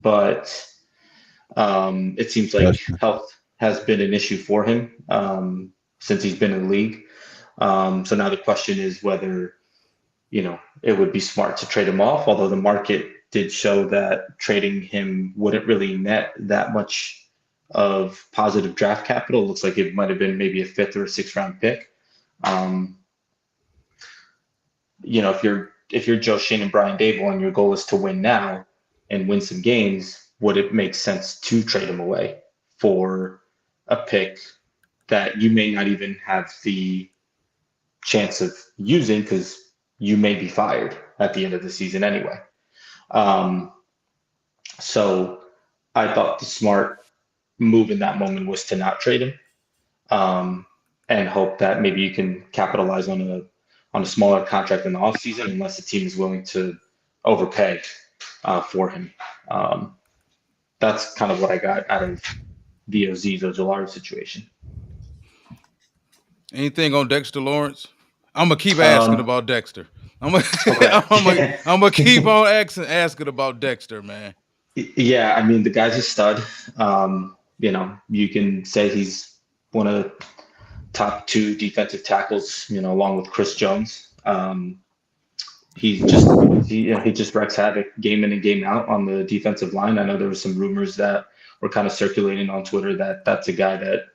but it seems like health has been an issue for him since he's been in the league. So now the question is whether, it would be smart to trade him off, although the market did show that trading him wouldn't really net that much of positive draft capital. It looks like it might have been maybe a 5th or a 6th round pick. If you're Joe Shane and Brian Dable and your goal is to win now and win some games, would it make sense to trade him away for a pick that you may not even have the chance of using because you may be fired at the end of the season anyway? So I thought the smart move in that moment was to not trade him, and hope that maybe you can capitalize on a smaller contract in the offseason unless the team is willing to overpay for him. That's kind of what I got out of the Azeez Ojulari situation. Anything on Dexter Lawrence? I'm gonna keep asking about Dexter. I'm gonna keep on asking about Dexter, man. Yeah, I mean the guy's a stud. You can say he's one of the top 2 defensive tackles, along with Chris Jones. He just wreaks havoc game in and game out on the defensive line. I know there were some rumors that were kind of circulating on Twitter that that's a guy that,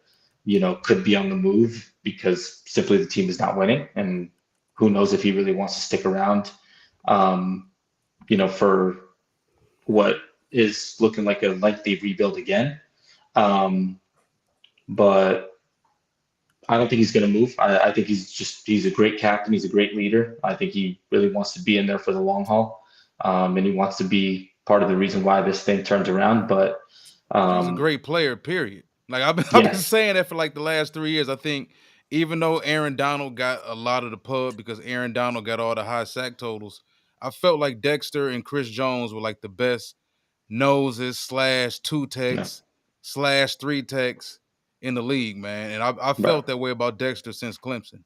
could be on the move because simply the team is not winning. And who knows if he really wants to stick around, for what is looking like a lengthy rebuild again. But I don't think he's going to move. I think he's a great captain. He's a great leader. I think he really wants to be in there for the long haul. And he wants to be part of the reason why this thing turns around. But he's a great player, period. Like I've been saying that for like the last 3 years. I think even though Aaron Donald got a lot of the pub because Aaron Donald got all the high sack totals, I felt like Dexter and Chris Jones were like the best noses /2 techs /3 techs in the league, man. And I felt that way about Dexter since Clemson.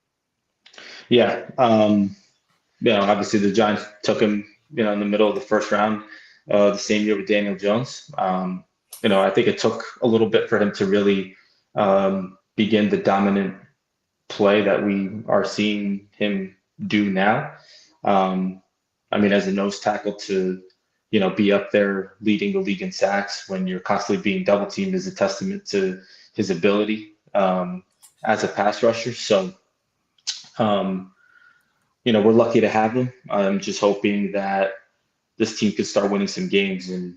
Yeah. Obviously the Giants took him, in the middle of the 1st round, the same year with Daniel Jones. I think it took a little bit for him to really begin the dominant play that we are seeing him do now. As a nose tackle to, be up there leading the league in sacks when you're constantly being double teamed is a testament to his ability as a pass rusher. So, we're lucky to have him. I'm just hoping that this team can start winning some games and,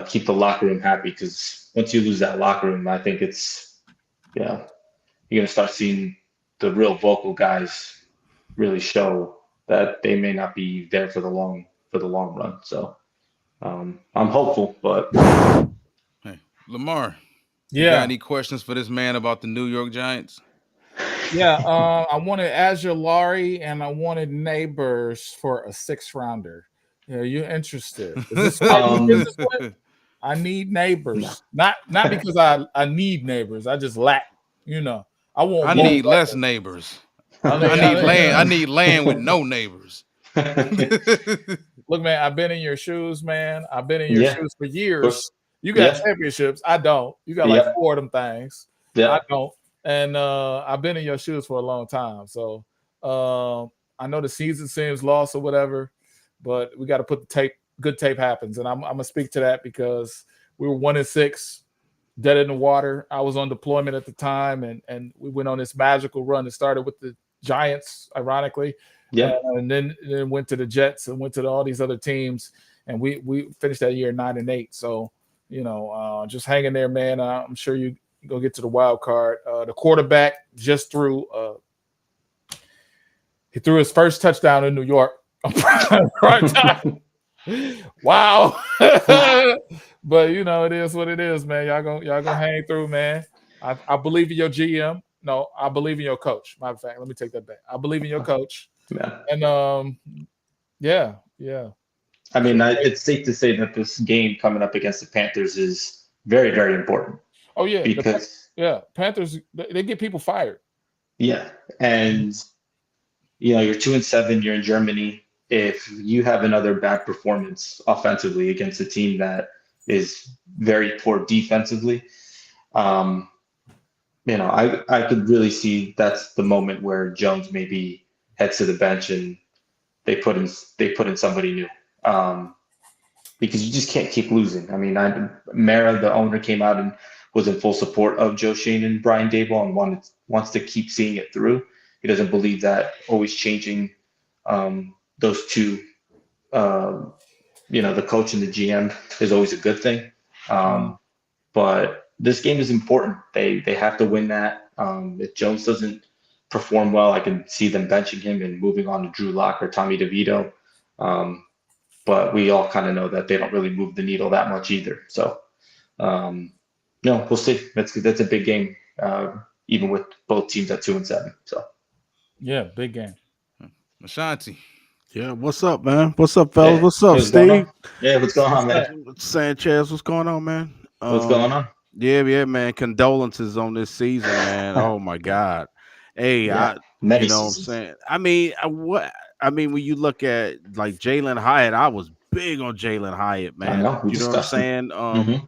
keep the locker room happy, because once you lose that locker room, I think it's, you're going to start seeing the real vocal guys really show that they may not be there for the long run. So I'm hopeful, but hey, Lamar, you got any questions for this man about the New York Giants? Yeah, I wanted Ojulari and I wanted Neighbors for a 6th rounder. Yeah, you interested? Is this I need Neighbors, not because I need Neighbors. I just lack, I need less neighbors. I need land with no neighbors. Look, man, I've been in your shoes, man. I've been in your shoes for years. You got championships. I don't. You got like 4 of them things. Yeah. I don't. And I've been in your shoes for a long time. So I know the season seems lost or whatever, but we got to put the tape. Good tape happens. And I'm going to speak to that because we were 1-6, dead in the water. I was on deployment at the time, and we went on this magical run. It started with the Giants, ironically. Yeah. And then went to the Jets and went to all these other teams. And we finished that year 9-8. So, just hanging there, man. I'm sure you go get to the wild card. The quarterback just threw. He threw his first touchdown in New York. Prime time. Wow. But it is what it is, man. Y'all gonna hang through, man. I believe in your GM. No, I believe in your coach. Matter of fact, let me take that back. I believe in your coach. Yeah. And yeah. I mean, it's safe to say that this game coming up against the Panthers is very, very important. Oh yeah, because Panthers, they get people fired. Yeah, and you're 2-7. You're in Germany. if you have another bad performance offensively against a team that is very poor defensively, I could really see that's the moment where Jones maybe heads to the bench and they put in somebody new. Because you just can't keep losing. I mean, Mara, the owner, came out and was in full support of Joe Shane and Brian Daboll and wants to keep seeing it through. He doesn't believe that always changing those two, the coach and the GM is always a good thing. But this game is important. They have to win that. If Jones doesn't perform well, I can see them benching him and moving on to Drew Lock or Tommy DeVito. But we all kind of know that they don't really move the needle that much either. So, we'll see. That's a big game, even with both teams at 2-7. So, yeah, big game. Ashanti. Yeah, what's up, man? What's up, fellas? Hey, what's up, what's Steve? Yeah, what's going on, man? Sanchez, what's going on, man? What's going on? Yeah, man. Condolences on this season, man. Oh my God. Hey, Yeah, you know what I'm saying? I mean, when you look at like Jalen Hyatt, I was big on Jalen Hyatt, man. I know. You know what I'm saying? Mm-hmm.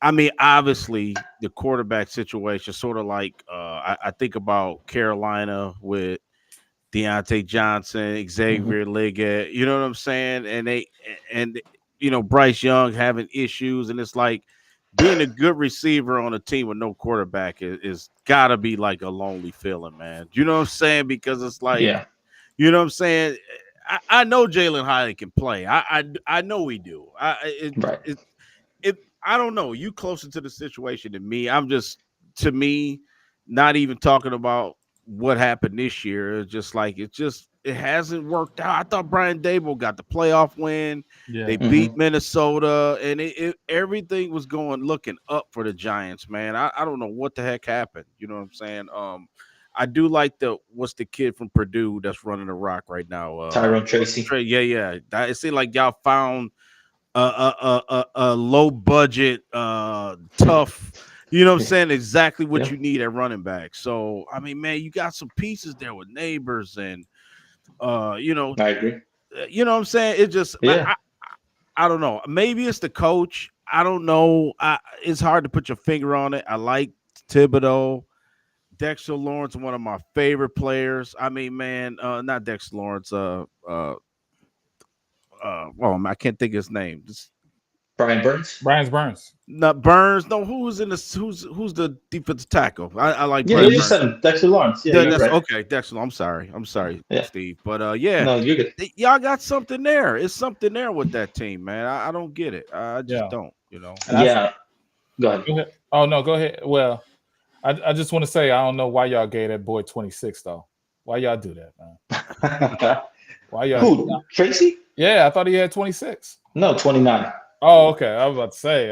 I mean, obviously, the quarterback situation, sort of like I think about Carolina with Deontay Johnson, Xavier Liggett, you know what I'm saying? And Bryce Young having issues, and it's like being a good receiver on a team with no quarterback is gotta be like a lonely feeling, man. You know what I'm saying? Because it's like, you know what I'm saying? I know Jalen Hyatt can play. I know we do. I don't know. You closer to the situation than me. To me, not even talking about what happened this year. It's just like it hasn't worked out. I thought Brian Daboll got the playoff win. Yeah. They beat Minnesota, and everything was looking up for the Giants, man. I don't know what the heck happened. You know what I'm saying? I do like what's the kid from Purdue that's running the rock right now? Tyrone Tracy. Yeah. It seemed like y'all found a low budget, tough. You know what I'm saying? Exactly what you need at running back. So, I mean, man, you got some pieces there with Neighbors and, I agree. You know what I'm saying? It just, I don't know. Maybe it's the coach. I don't know. It's hard to put your finger on it. I like Thibodeau. Dexter Lawrence, one of my favorite players. I mean, man, not Dexter Lawrence. I can't think of his name. Brian Burns. Burns. Not Burns. No, who's the defensive tackle? I like. Yeah, Brian you just said him, Dexter Lawrence. Yeah, you're right. Okay, Dexter. I'm sorry, Steve. But no, you're good. Y'all got something there. It's something there with that team, man. I don't get it. I just don't. You know. Go ahead. Oh no, go ahead. Well, I just want to say I don't know why y'all gave that boy 26 though. Why y'all do that, man? Why y'all? Who? Tracy? Yeah, I thought he had 26. No, 29. Oh, okay. I was about to say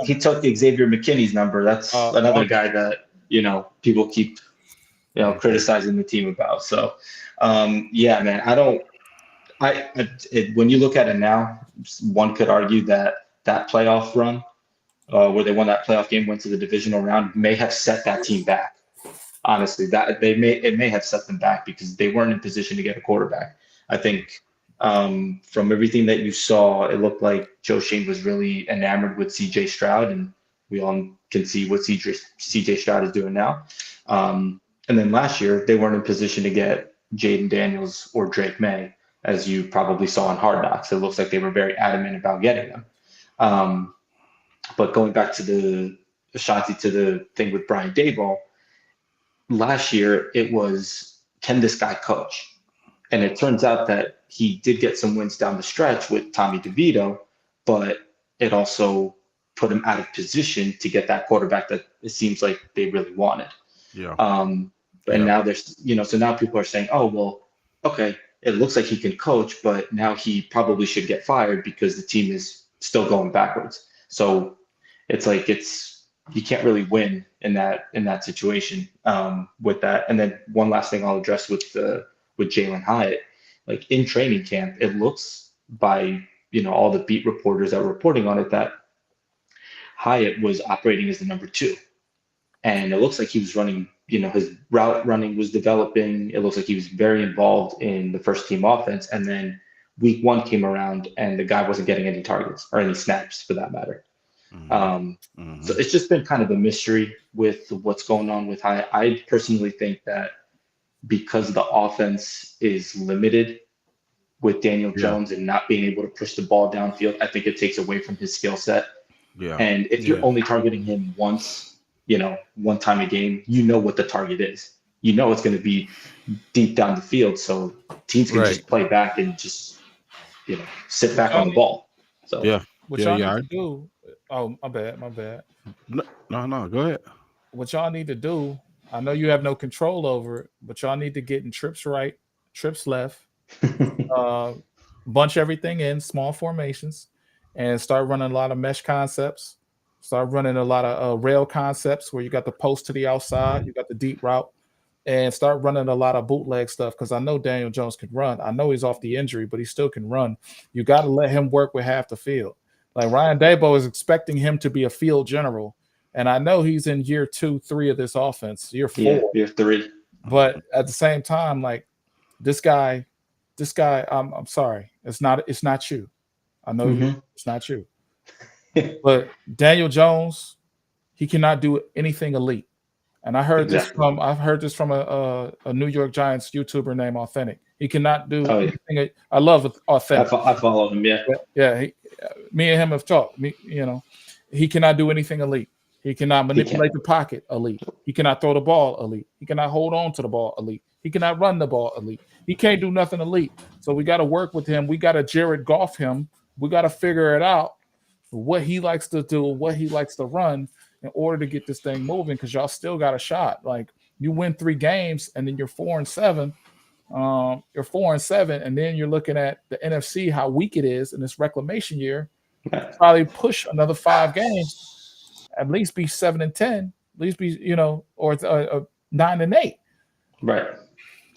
he took Xavier McKinney's number. That's another guy that people keep criticizing the team about. So man, when you look at it now, one could argue that playoff run where they won that playoff game, went to the divisional round, may have set that team back. Honestly, it may have set them back because they weren't in position to get a quarterback. I think from everything that you saw, it looked like Joe Shane was really enamored with CJ Stroud, and we all can see what CJ Stroud is doing now. And then last year, they weren't in position to get Jaden Daniels or Drake May, as you probably saw in Hard Knocks. It looks like they were very adamant about getting them. But going back to the thing with Brian Daboll, last year it was, can this guy coach? And it turns out that he did get some wins down the stretch with Tommy DeVito, but it also put him out of position to get that quarterback that it seems like they really wanted. Yeah. And now there's, so now people are saying, oh, well, okay, it looks like he can coach, but now he probably should get fired because the team is still going backwards. So it's like you can't really win in that situation with that. And then one last thing I'll address with Jalen Hyatt, like in training camp, it looks by all the beat reporters that were reporting on it that Hyatt was operating as the number 2, and it looks like he was running. His route running was developing. It looks like he was very involved in the first team offense, and then week 1 came around and the guy wasn't getting any targets or any snaps for that matter. So it's just been kind of a mystery with what's going on with Hyatt. I personally think that because the offense is limited with Daniel Jones and not being able to push the ball downfield, I think it takes away from his skill set. Yeah. And if you're only targeting him once, one time a game, you know what the target is. You know it's going to be deep down the field, so teams can just play back and just, sit back on the ball. So what y'all need to do. Oh, my bad. No, go ahead. What y'all need to do, I know you have no control over it, but y'all need to get in trips right, trips left, bunch everything in small formations, and start running a lot of mesh concepts. Start running a lot of rail concepts where you got the post to the outside, you got the deep route, and start running a lot of bootleg stuff because I know Daniel Jones can run. I know he's off the injury, but he still can run. You got to let him work with half the field. Like Ryan Daboll is expecting him to be a field general, and I know he's in year 2, 3 of this offense, year 4. Yeah, year 3. But at the same time, like this guy, I'm sorry, it's not you. I know it's not you. But Daniel Jones, he cannot do anything elite. And I heard this from a New York Giants YouTuber named Authentic. He cannot do anything. I love Authentic. I follow him. Yeah. Me and him have talked. He cannot do anything elite. He cannot manipulate the pocket elite. He cannot throw the ball elite. He cannot hold on to the ball elite. He cannot run the ball elite. He can't do nothing elite. So we got to work with him. We got to Jared Goff him. We got to figure it out what he likes to do, what he likes to run in order to get this thing moving, because y'all still got a shot. Like you win 3 games and then you're 4-7. You're 4-7, and then you're looking at the NFC, how weak it is in this reclamation year. Probably push another 5 games, at least be 7-10, at least be or 9-8. Right.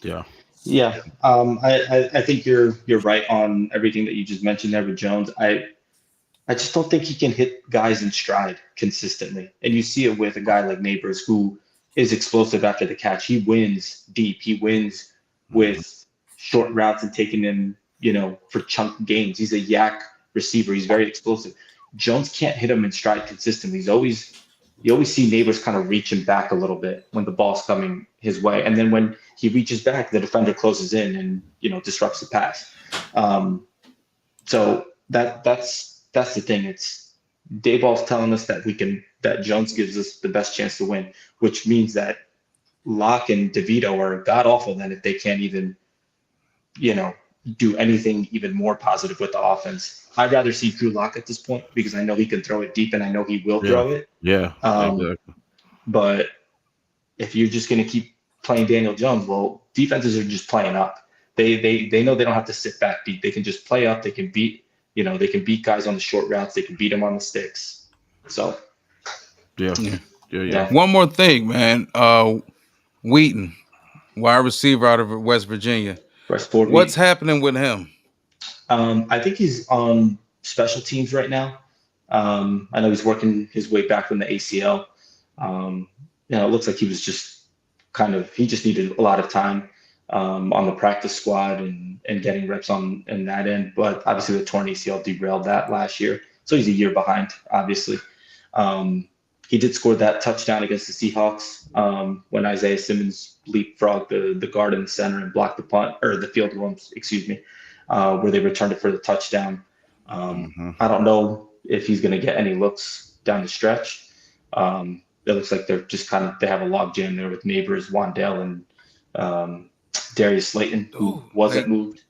Yeah. Yeah. I think you're right on everything that you just mentioned there with Jones. I just don't think he can hit guys in stride consistently. And you see it with a guy like Neighbors, who is explosive after the catch. He wins deep. He wins with short routes and taking them, for chunk gains. He's a yak receiver. He's very explosive. Jones can't hit him in stride consistently. You always see Neighbors kind of reaching back a little bit when the ball's coming his way. And then when he reaches back, the defender closes in and, disrupts the pass. So that's the thing. It's Dayball's telling us that Jones gives us the best chance to win, which means that Locke and DeVito are god awful then if they can't even, do anything even more positive with the offense. I'd rather see Drew Locke at this point because I know he can throw it deep and I know he will throw it. Yeah. Exactly. But if you're just going to keep playing Daniel Jones, well, defenses are just playing up. They know they don't have to sit back deep. They can just play up. They can beat, they can beat guys on the short routes. They can beat them on the sticks. So, yeah. One more thing, man. Wheaton, wide receiver out of West Virginia. What's happening with him? I think he's on special teams right now. I know he's working his way back from the ACL. It looks like he was just he just needed a lot of time on the practice squad and getting reps on that end. But obviously the torn ACL derailed that last year. So he's a year behind, obviously. He did score that touchdown against the Seahawks when Isaiah Simmons leapfrogged the guard in the center and blocked the punt, or the field goal, where they returned it for the touchdown. I don't know if he's going to get any looks down the stretch. It looks like they're just they have a log jam there with Neighbors, Wandale, and Darius Slayton, who wasn't moved.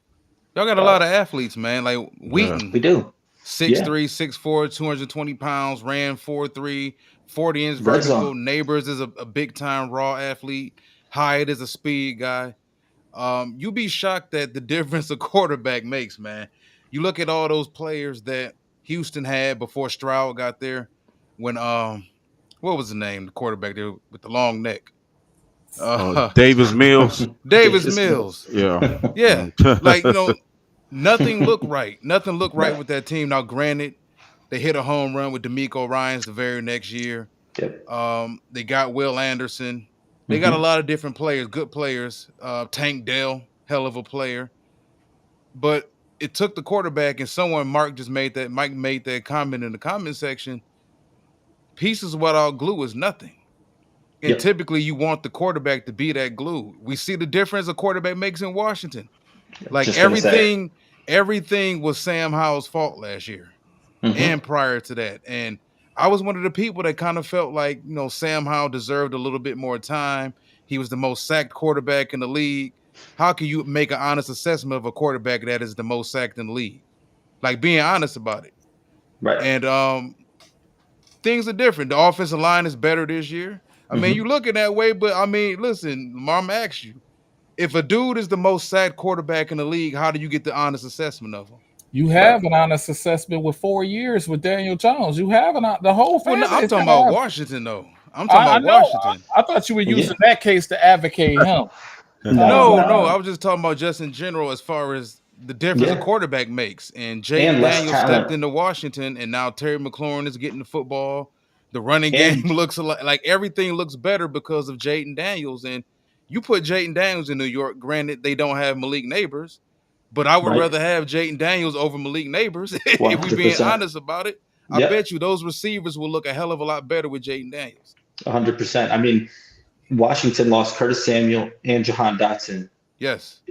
Y'all got a lot of athletes, man. Like Wheaton. Yeah, we do. 6'3", 6'4", 220 pounds, ran 4'3", 40-inch vertical. Neighbors is a big-time raw athlete. Hyatt is a speed guy. You be shocked at the difference a quarterback makes, man. You look at all those players that Houston had before Stroud got there. When what was the name? The quarterback there with the long neck. Davis Mills. Davis Mills. Yeah. Like, nothing looked right. Nothing looked right with that team. Now, granted, they hit a home run with DeMeco Ryans the very next year. They got Will Anderson. They got a lot of different players, good players. Tank Dell, hell of a player. But it took the quarterback, and Mike made that comment in the comment section. Pieces without glue is nothing. And typically you want the quarterback to be that glue. We see the difference a quarterback makes in Washington. Like everything was Sam Howell's fault last year and prior to that. And I was one of the people that kind of felt like, Sam Howell deserved a little bit more time. He was the most sacked quarterback in the league. How can you make an honest assessment of a quarterback that is the most sacked in the league? Like, being honest about it. Right. And things are different. The offensive line is better this year. I mean, you looking that way, but I mean, listen, Mom asked you, if a dude is the most sacked quarterback in the league, how do you get the honest assessment of him? You have an honest assessment with 4 years with Daniel Jones. You have the whole fan. I'm talking about Washington, though. I'm talking about Washington. I thought you were using that case to advocate him. No, I was just talking about just in general as far as the difference a quarterback makes. And Jayden Daniels stepped into Washington, and now Terry McLaurin is getting the football. The running game looks like everything looks better because of Jayden Daniels. And you put Jayden Daniels in New York, granted they don't have Malik Neighbors, but I would rather have Jayden Daniels over Malik Neighbors if we're being honest about it. I bet you those receivers will look a hell of a lot better with Jayden Daniels. 100%. I mean, Washington lost Curtis Samuel and Jahan Dotson. Yes.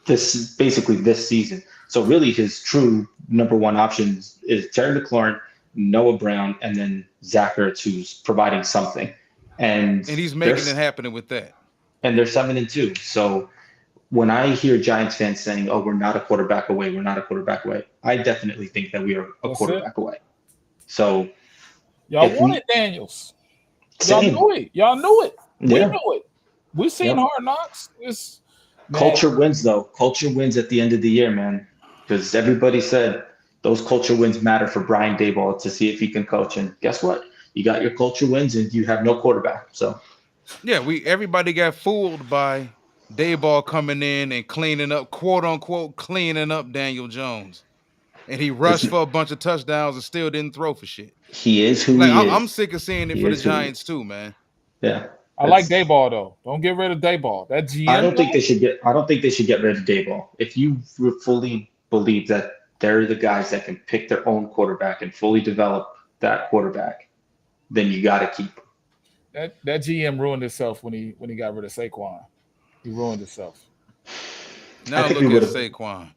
This season. So really his true number one options is Terry McLaurin, Noah Brown, and then Zach Ertz, who's providing something. And he's making it happen with that. And they're 7-2. So when I hear Giants fans saying, "Oh, we're not a quarterback away," I definitely think that we are a quarterback away. So y'all wanted Daniels. Y'all knew it. We knew it. We've seen Hard Knocks. Culture wins, though. Culture wins at the end of the year, man. Because everybody said those culture wins matter for Brian Daboll to see if he can coach. And guess what? You got your culture wins, and you have no quarterback. So everybody got fooled by Daboll coming in and cleaning up, quote unquote, cleaning up Daniel Jones. And he rushed for a bunch of touchdowns and still didn't throw for shit. He is who he is. I'm sick of seeing it for the Giants too, man. Yeah. I like Daboll though. Don't get rid of Daboll. That GM. I don't think they should get rid of Daboll. If you fully believe that they're the guys that can pick their own quarterback and fully develop that quarterback, then you got to keep him. That GM ruined himself when he got rid of Saquon. He ruined himself. Now look at Saquon.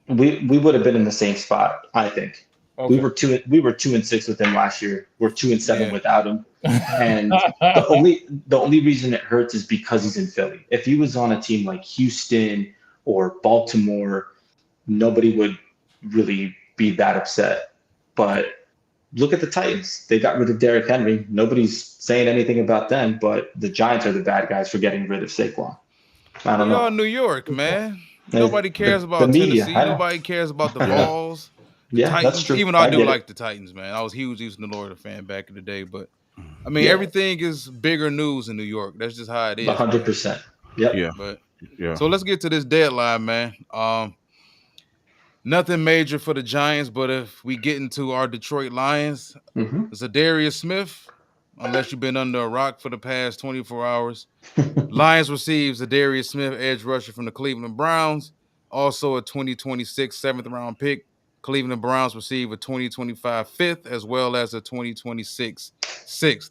We would have been in the same spot, I think. Okay. We were 2-6 with him last year. We're 2-7 without him. And the only reason it hurts is because he's in Philly. If he was on a team like Houston or Baltimore, nobody would really be that upset. But look at the Titans. They got rid of Derrick Henry. Nobody's saying anything about them, but the Giants are the bad guys for getting rid of Saquon. I don't know. You're in New York, man. Nobody cares about Tennessee. Nobody cares about the Vols. Titans, that's true. Even though I do like the Titans, man. I was a huge Houston Florida fan back in the day, but I mean, everything is bigger news in New York. That's just how it is. 100%. Yep. Yeah. But so let's get to this deadline, man. Nothing major for the Giants, but if we get into our Detroit Lions, Zadarius Smith, unless you've been under a rock for the past 24 hours, Lions receives Zadarius Smith, edge rusher from the Cleveland Browns, also a 2026 7th-round pick. Cleveland Browns receive a 2025 5th as well as a 2026 6th.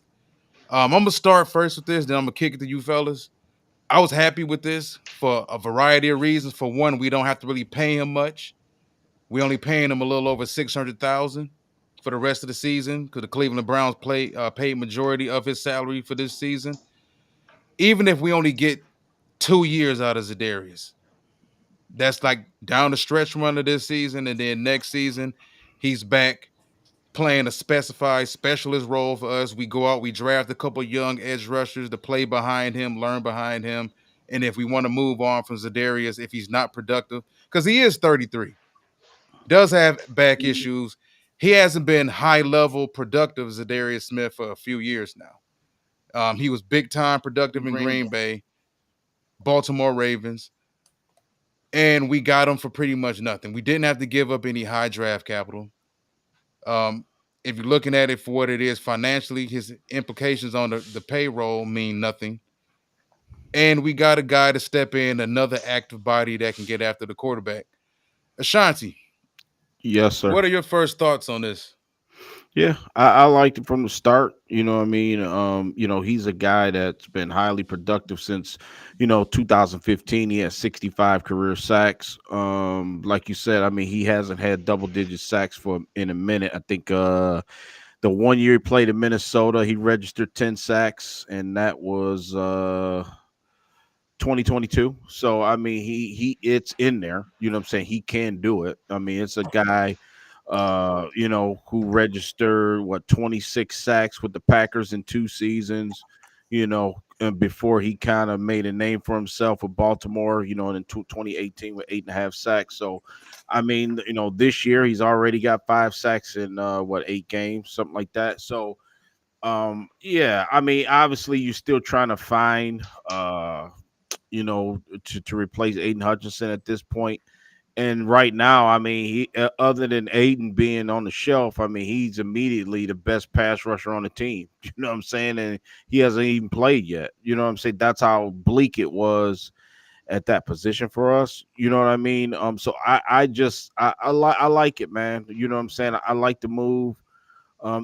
I'm going to start first with this, then I'm going to kick it to you fellas. I was happy with this for a variety of reasons. For one, we don't have to really pay him much. We only paying him a little over $600,000 for the rest of the season because the Cleveland Browns paid majority of his salary for this season. Even if we only get 2 years out of Zadarius, that's like down the stretch run of this season, and then next season he's back playing a specified specialist role for us. We go out, we draft a couple young edge rushers to play behind him, learn behind him, and if we want to move on from Zadarius, if he's not productive, because he is 33, does have back issues. He hasn't been high-level productive Zadarius Smith for a few years now. He was big-time productive in Green Bay, Baltimore Ravens, and we got him for pretty much nothing. We didn't have to give up any high draft capital. If you're looking at it for what it is financially, his implications on the payroll mean nothing. And we got a guy to step in, another active body that can get after the quarterback. Ashanti. Yes, sir. What are your first thoughts on this? Yeah, I liked it from the start. You know what I mean? He's a guy that's been highly productive since, 2015. He has 65 career sacks. Like you said, I mean, he hasn't had double-digit sacks in a minute. I think the 1 year he played in Minnesota, he registered 10 sacks, and that was 2022. So I mean, it's in there. You know what I'm saying? He can do it. I mean, it's a guy who registered 26 sacks with the Packers in 2 seasons, and before he kind of made a name for himself with Baltimore, in 2018 with 8.5 sacks. So, I mean, this year he's already got 5 sacks in 8 games, something like that. So, yeah, I mean, obviously you're still trying to find, to replace Aiden Hutchinson at this point. And right now, I mean, other than Aiden being on the shelf, I mean, he's immediately the best pass rusher on the team. You know what I'm saying? And he hasn't even played yet. You know what I'm saying? That's how bleak it was at that position for us. You know what I mean? So I like it, man. You know what I'm saying? I like the move.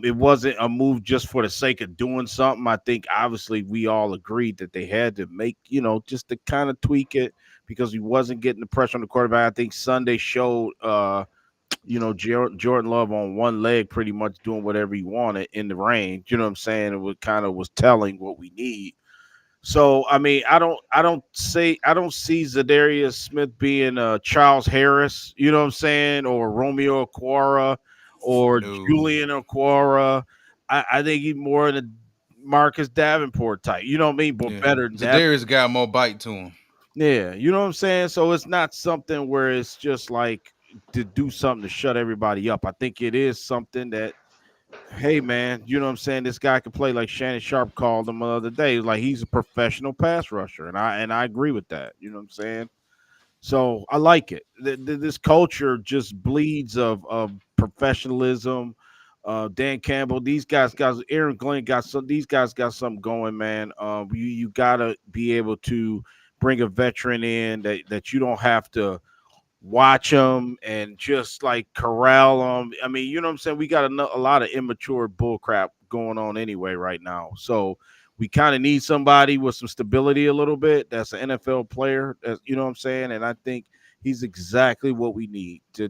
It wasn't a move just for the sake of doing something. I think obviously we all agreed that they had to make, just to kind of tweak it because he wasn't getting the pressure on the quarterback. I think Sunday showed, Jordan Love on one leg pretty much doing whatever he wanted in the rain. You know what I'm saying? It was telling what we need. So I mean, I don't see Zadarius Smith being Charles Harris, you know what I'm saying, or Romeo Okwara or Julian Okwara. I think he's more in a Marcus Davenport type. You know what I mean? But better than Zadarius got more bite to him. Yeah, you know what I'm saying? So it's not something where it's just like to do something to shut everybody up. I think it is something that, hey man, you know what I'm saying? This guy can play like Shannon Sharp called him the other day. Like he's a professional pass rusher, and I agree with that. You know what I'm saying? So I like it. This culture just bleeds of professionalism. Dan Campbell, these guys, Aaron Glenn got some. These guys got something going, man. You gotta be able to bring a veteran in that you don't have to watch them and just like corral them. I mean, you know what I'm saying? We got a lot of immature bull crap going on anyway right now. So we kind of need somebody with some stability a little bit. That's an NFL player. You know what I'm saying? And I think he's exactly what we need to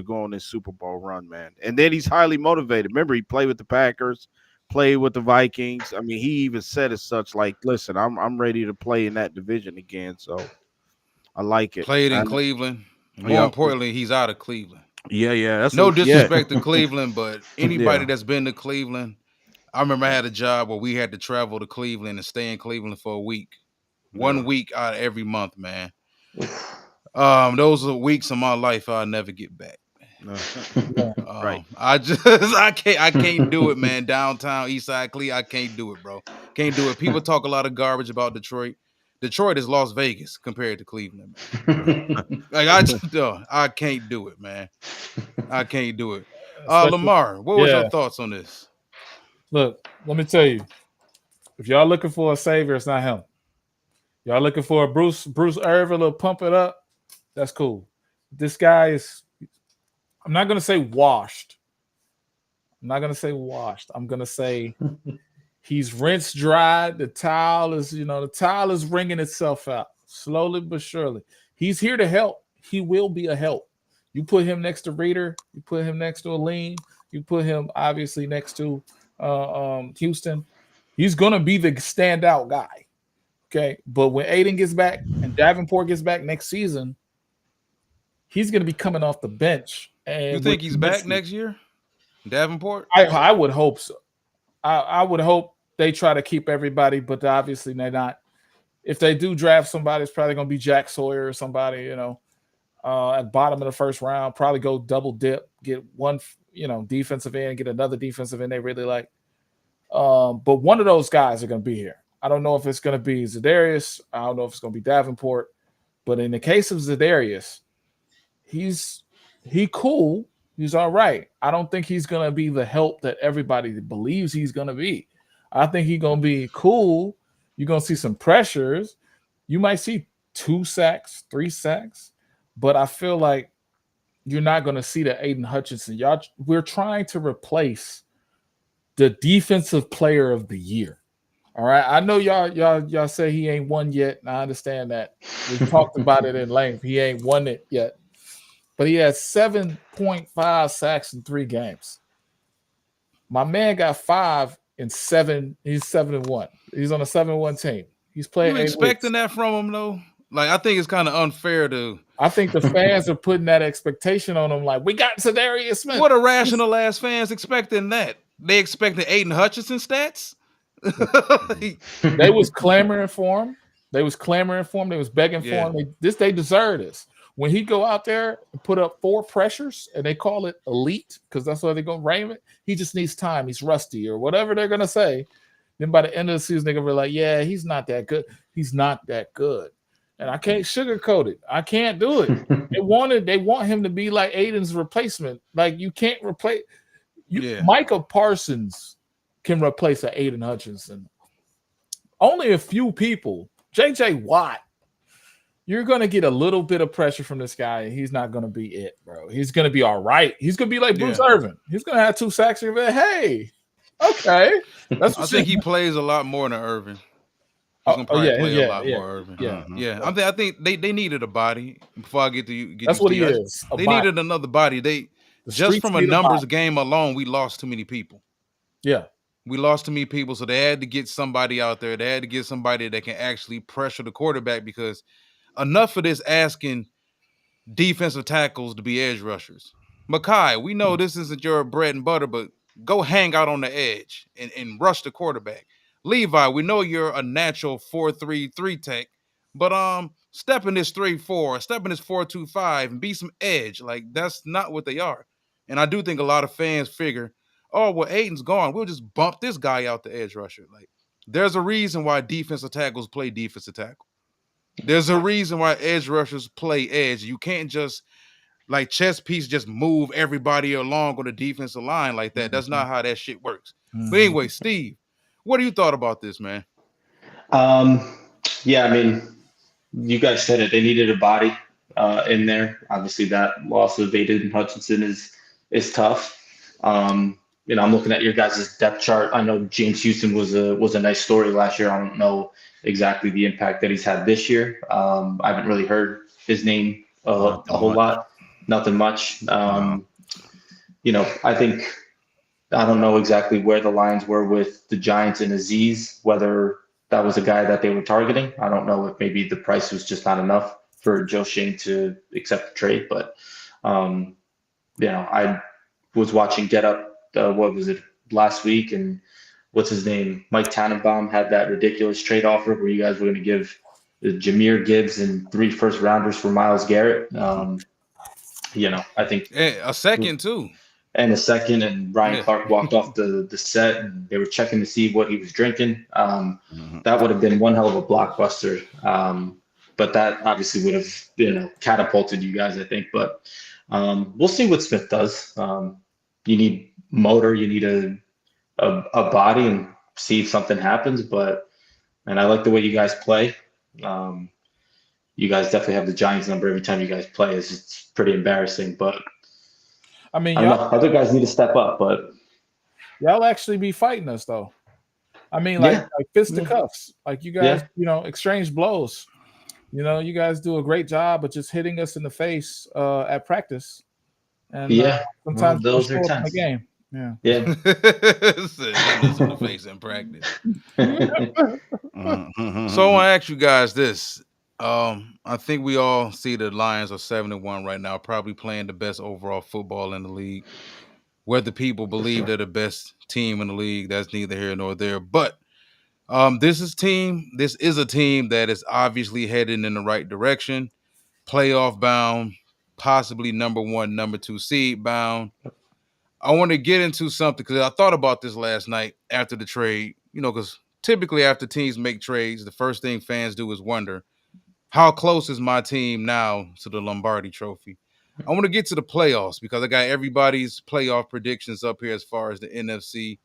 go on this Super Bowl run, man. And then he's highly motivated. Remember, he played with the Packers, played with the Vikings. I mean, he even said as such, like, listen, I'm ready to play in that division again. So I like it. Played in Cleveland. More importantly, he's out of Cleveland. Yeah. That's no disrespect to Cleveland, but anybody that's been to Cleveland, I remember I had a job where we had to travel to Cleveland and stay in Cleveland for a week. 1 week out of every month, man. Those are weeks of my life I'll never get back. Right. I can't do it, man. Downtown Eastside Cleveland, I can't do it, bro. Can't do it. People talk a lot of garbage about Detroit. Detroit is Las Vegas compared to Cleveland, man. Like I can't do it, man. I can't do it. Lamar, what was your thoughts on this? Look, let me tell you. If y'all looking for a savior, it's not him. Y'all looking for a Bruce Irvin, a little pump it up, that's cool. This guy is, I'm not going to say washed. I'm going to say he's rinsed dried. The towel is wringing itself out slowly but surely. He's here to help. He will be a help. You put him next to Reader. You put him next to Aleem. You put him obviously next to Houston. He's going to be the standout guy. Okay. But when Aiden gets back and Davenport gets back next season, he's going to be coming off the bench. And you think he's back next year? Davenport? I would hope so. I would hope they try to keep everybody, but obviously they're not. If they do draft somebody, it's probably going to be Jack Sawyer or somebody, at bottom of the first round, probably go double dip, get one, defensive end, get another defensive end they really like. But one of those guys are going to be here. I don't know if it's going to be Zadarius. I don't know if it's going to be Davenport. But in the case of Zadarius, he cool. He's all right. I don't think he's going to be the help that everybody believes he's going to be. I think he's going to be cool. You're going to see some pressures. You might see 2 sacks, 3 sacks. But I feel like you're not going to see the Aiden Hutchinson. We're trying to replace the defensive player of the year. All right. I know y'all say he ain't won yet. And I understand that. We've talked about it in length. He ain't won it yet. But he has 7.5 sacks in 3 games. My man got 5 in 7. He's 7-1. He's on a 7-1 team. He's playing. You expecting that from him though? Like, I think it's kind of unfair to. I think the fans are putting that expectation on him. Like, we got Zadarius Smith. What irrational ass fans expecting that? They expecting Aiden Hutchinson stats? They was clamoring for him. They was begging for him. They deserve this. When he go out there and put up 4 pressures, and they call it elite because that's why they're gonna rate it. He just needs time. He's rusty or whatever they're gonna say. Then by the end of the season, they're gonna be like, "Yeah, he's not that good. He's not that good." And I can't sugarcoat it. I can't do it. They want him to be like Aiden's replacement. Like, you can't replace. Micah Parsons can replace an Aiden Hutchinson. Only a few people. J.J. Watt. You're going to get a little bit of pressure from this guy, and he's not going to be it, bro. He's going to be all right. He's going to be like Bruce Irvin. He's going to have 2 sacks. You're going to be like, hey, okay. I think he plays a lot more than Irvin. He's going to probably play a lot more Irvin. Yeah. I think they needed a body before I get to you. That's what he is. They needed another body. Just from a numbers game alone, we lost too many people. Yeah. We lost too many people, so they had to get somebody out there. They had to get somebody that can actually pressure the quarterback because enough of this asking defensive tackles to be edge rushers. Makai, we know this isn't your bread and butter, but go hang out on the edge and rush the quarterback. Levi, we know you're a natural 4-3-3 tech, but step in this 3-4, step in this 4-2-5 and be some edge. Like, that's not what they are. And I do think a lot of fans figure, oh, well, Aiden's gone. We'll just bump this guy out the edge rusher. Like, there's a reason why defensive tackles play defensive tackle. There's a reason why edge rushers play edge. You can't just, like, chess piece, just move everybody along on the defensive line like that. That's not how that shit works. But anyway, Steve, what do you thought about this, man? Yeah, I mean, you guys said it. They needed a body in there. Obviously, that loss of Aiden Hutchinson is tough. I'm looking at your guys' depth chart. I know James Houston was a nice story last year. I don't know exactly the impact that he's had this year. I haven't really heard his name a whole lot. Nothing much. I think I don't know exactly where the lines were with the Giants and Aziz, whether that was a guy that they were targeting. I don't know if maybe the price was just not enough for Joe Schoen to accept the trade. But, I was watching Get Up, what was it, last week, and what's his name? Mike Tannenbaum had that ridiculous trade offer where you guys were going to give Jahmyr Gibbs and 3 first-rounders for Myles Garrett. I think a second too, and and Ryan Clark walked off the set, and they were checking to see what he was drinking. That would have been one hell of a blockbuster. But that obviously would have catapulted you guys, I think. But we'll see what Smith does. You need motor, you need a body, and see if something happens. And I like the way you guys play. You guys definitely have the Giants number every time you guys play. It's pretty embarrassing, but I mean, other guys need to step up. But y'all actually be fighting us, though. I mean, like fisticuffs. Like, you guys, exchange blows. You guys do a great job of just hitting us in the face at practice. And sometimes those are times. The game. Yeah. Hitting us in the face in practice. So I want to ask you guys this. I think we all see the Lions are 7-1 right now, probably playing the best overall football in the league. Whether people believe they're the best team in the league, that's neither here nor there. But this is a team that is obviously heading in the right direction, playoff bound, possibly number 1, number 2 seed bound. I want to get into something because I thought about this last night after the trade, because typically after teams make trades, the first thing fans do is wonder, how close is my team now to the Lombardi Trophy? I want to get to the playoffs because I got everybody's playoff predictions up here as far as the NFC.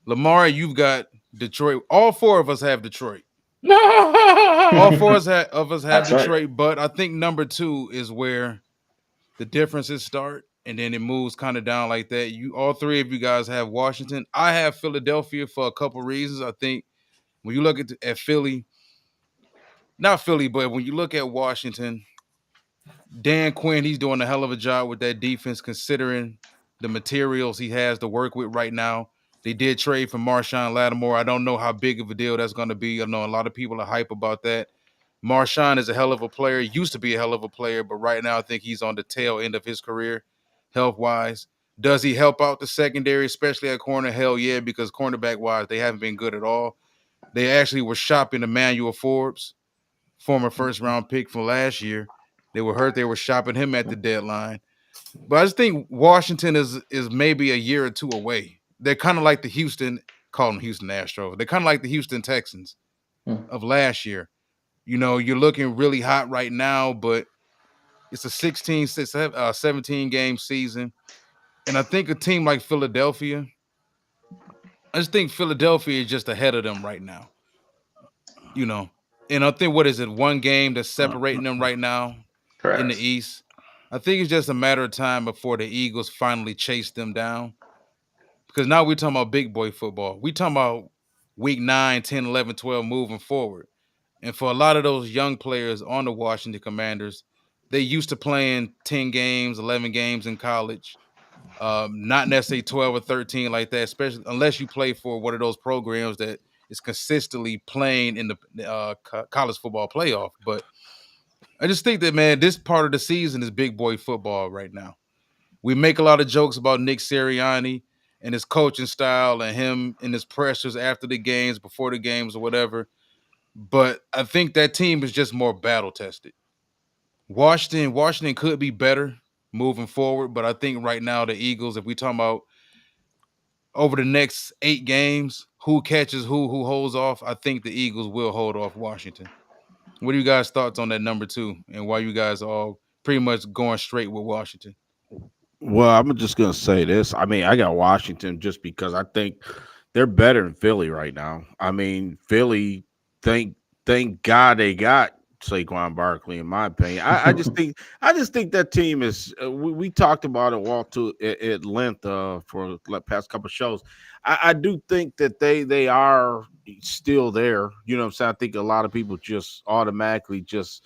Lamar, you've got Detroit. All 4 of us have Detroit. All four of us have That's right. Detroit, but I think number 2 is where the differences start, and then it moves kind of down like that. All three of you guys have Washington. I have Philadelphia for a couple reasons. I think when you look at Philly, not Philly, but when you look at Washington, Dan Quinn, he's doing a hell of a job with that defense, considering the materials he has to work with right now. They did trade for Marshawn Lattimore. I don't know how big of a deal that's going to be. I know a lot of people are hype about that. Marshawn is a hell of a player. Used to be a hell of a player, but right now I think he's on the tail end of his career, health-wise. Does he help out the secondary, especially at corner? Hell yeah, because cornerback-wise, they haven't been good at all. They actually were shopping Emmanuel Forbes, former first-round pick from last year. They were hurt. They were shopping him at the deadline. But I just think Washington is maybe a year or two away. They're kind of like call them Houston Astros. They're kind of like the Houston Texans of last year. You know, you're looking really hot right now, but it's a 17-game season. And I think a team like Philadelphia, I just think Philadelphia is just ahead of them right now. You know, and I think, what is it, one game that's separating them right now in the East? I think it's just a matter of time before the Eagles finally chase them down. Because now we're talking about big boy football. We're talking about week 9, 10, 11, 12 moving forward. And for a lot of those young players on the Washington Commanders, they used to playing 10 games, 11 games in college, not necessarily 12 or 13 like that, especially unless you play for one of those programs that is consistently playing in the college football playoff. But I just think that, man, this part of the season is big boy football right now. We make a lot of jokes about Nick Sirianni and his coaching style and him and his pressures after the games, before the games, or whatever. But I think that team is just more battle tested. Washington could be better moving forward, but I think right now the Eagles, if we talking about over the next 8 games, who catches who holds off, I think the Eagles will hold off Washington. What are you guys' thoughts on that number 2, and why you guys are all pretty much going straight with Washington? Well, I'm just gonna say this. I mean, I got Washington just because I think they're better than Philly right now. I mean, Philly, thank God they got Saquon Barkley. In my opinion, I just think that team is. We talked about it at length for the past couple of shows. I do think that they are still there. You know what I'm saying? I think a lot of people just automatically just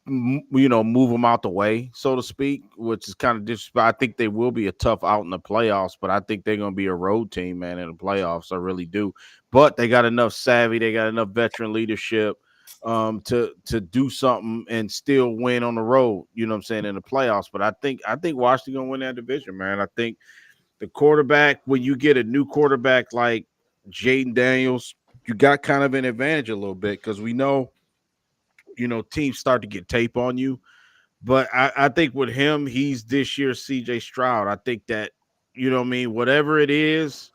move them out the way, so to speak, which is kind of disrespectful. I think they will be a tough out in the playoffs, but I think they're going to be a road team, man, in the playoffs. I really do. But they got enough savvy, they got enough veteran leadership to do something and still win on the road. You know what I'm saying, in the playoffs. But I think Washington going to win that division, man. I think the quarterback, when you get a new quarterback like Jaden Daniels, you got kind of an advantage a little bit because we know. Teams start to get tape on you. But I think with him, he's this year's CJ Stroud. I think that, whatever it is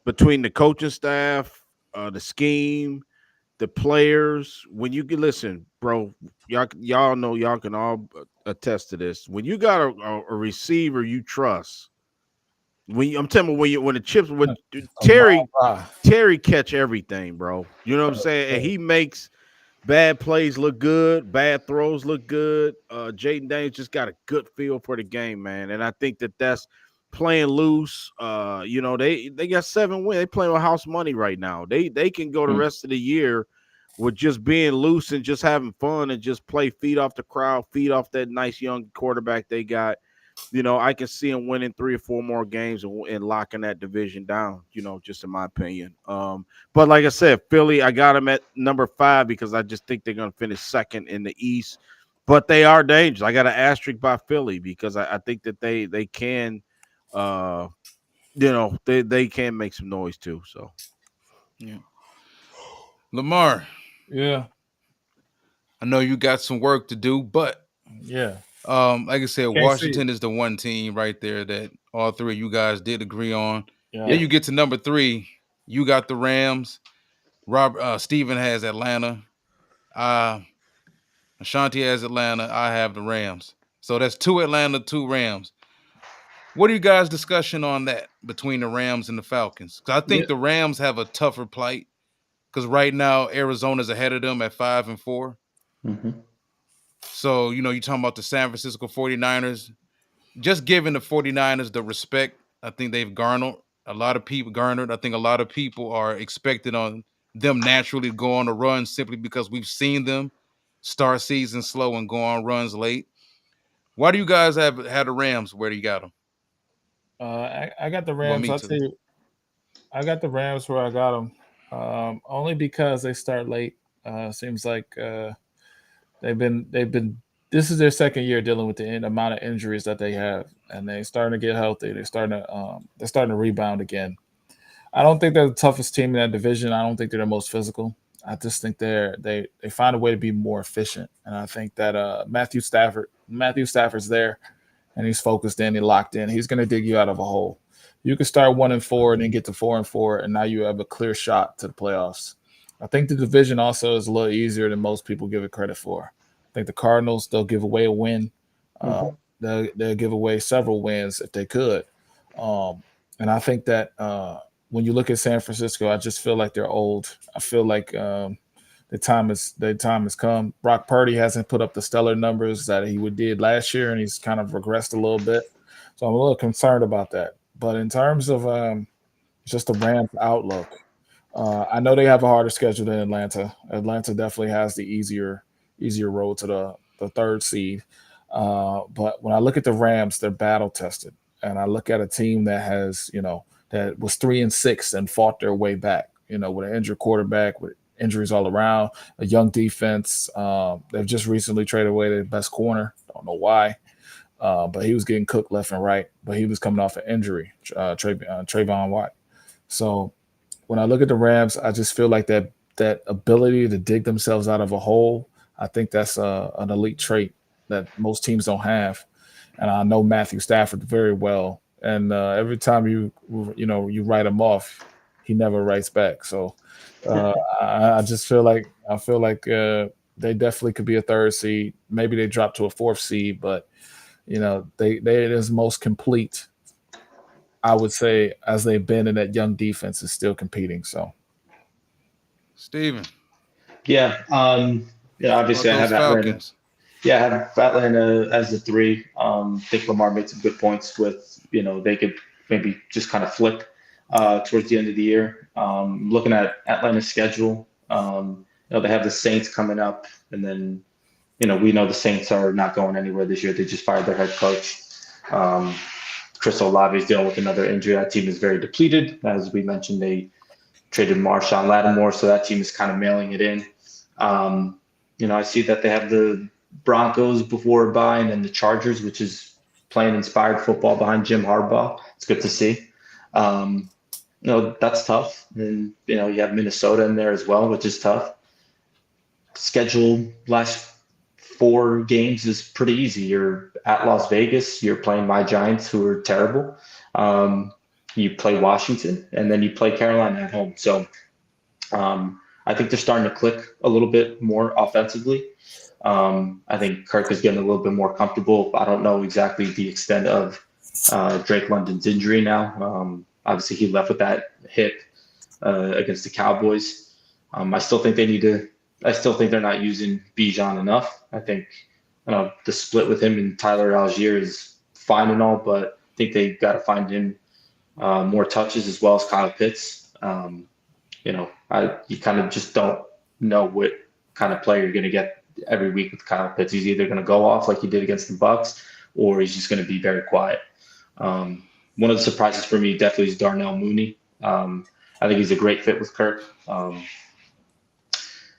between the coaching staff, the scheme, the players, when you can listen, bro, y'all know, y'all can all attest to this. When you got a receiver you trust, I'm telling you, when the chips, when Terry catch everything, bro. You know what I'm saying? And he makes bad plays look good, bad throws look good. Jaden Daniels just got a good feel for the game, man. And I think that's playing loose. They got 7 wins. They playing with house money right now. They can go the rest of the year with just being loose and just having fun and just play, feed off the crowd, feed off that nice young quarterback they got. I can see them winning 3 or 4 more games and locking that division down, just in my opinion. But like I said, Philly, I got them at number 5 because I just think they're going to finish second in the East. But they are dangerous. I got an asterisk by Philly because I think that they can, they can make some noise too. So, yeah. Lamar. Yeah. I know you got some work to do, but yeah. Like I said, Washington is the one team right there that all 3 of you guys did agree on. Yeah. Then you get to number 3. You got the Rams. Steven has Atlanta. Ashanti has Atlanta. I have the Rams. So that's 2 Atlanta, 2 Rams. What are you guys' discussion on that between the Rams and the Falcons? Because I think the Rams have a tougher plight because right now Arizona's ahead of them at 5-4. Mm-hmm. So, you're talking about the San Francisco 49ers. Just giving the 49ers the respect I think they've garnered. I think a lot of people are expecting on them naturally to go on a run simply because we've seen them start season slow and go on runs late. Why do you guys have the Rams? Where do you got them? I got the Rams. I'll tell you, I got the Rams where I got them. Only because they start late. Seems like they've been. This is their second year dealing with the amount of injuries that they have, and they're starting to get healthy. They're starting to rebound again. I don't think they're the toughest team in that division. I don't think they're the most physical. I just think they find a way to be more efficient, and I think that Matthew Stafford's there, and he's focused in, he's locked in. He's going to dig you out of a hole. You can start 1-4 and then get to 4-4, and now you have a clear shot to the playoffs. I think the division also is a little easier than most people give it credit for. I think the Cardinals, they'll give away a win. They'll give away several wins if they could. And I think that when you look at San Francisco, I just feel like they're old. I feel like the time has come. Brock Purdy hasn't put up the stellar numbers that he did last year, and he's kind of regressed a little bit. So I'm a little concerned about that. But in terms of just the Rams outlook, I know they have a harder schedule than Atlanta. Atlanta definitely has the easier road to the third seed. But when I look at the Rams, they're battle tested, and I look at a team that has, that was 3-6 and fought their way back, with an injured quarterback, with injuries all around, a young defense. They've just recently traded away their best corner. Don't know why, but he was getting cooked left and right. But he was coming off an injury, Trayvon Watt. So when I look at the Rams, I just feel like that ability to dig themselves out of a hole, I think that's an elite trait that most teams don't have. And I know Matthew Stafford very well. And every time you write him off, he never writes back. So I just feel like they definitely could be a third seed. Maybe they drop to a fourth seed, but they it is most complete, I would say, as they've been, in that young defense is still competing. So, Steven. Yeah. Obviously I have Atlanta. Yeah, I have Atlanta as the 3. I think Lamar made some good points with, they could maybe just kind of flip towards the end of the year. Looking at Atlanta's schedule, they have the Saints coming up, and then, we know the Saints are not going anywhere this year. They just fired their head coach. Chris Olave is dealing with another injury. That team is very depleted. As we mentioned, they traded Marshawn Lattimore, so that team is kind of mailing it in. I see that they have the Broncos before bye, and then the Chargers, which is playing inspired football behind Jim Harbaugh. It's good to see. That's tough. And, you have Minnesota in there as well, which is tough. Schedule last 4 games is pretty easy. You're at Las Vegas. You're playing my Giants, who are terrible. You play Washington, and then you play Carolina at home. So I think they're starting to click a little bit more offensively. I think Kirk is getting a little bit more comfortable. I don't know exactly the extent of Drake London's injury now. Obviously, he left with that hip against the Cowboys. I still think they're not using Bijan enough. I think the split with him and Tyler Algier is fine and all, but I think they got to find him more touches, as well as Kyle Pitts. You kind of just don't know what kind of player you're going to get every week with Kyle Pitts. He's either going to go off like he did against the Bucs, or he's just going to be very quiet. One of the surprises for me definitely is Darnell Mooney. I think he's a great fit with Kirk.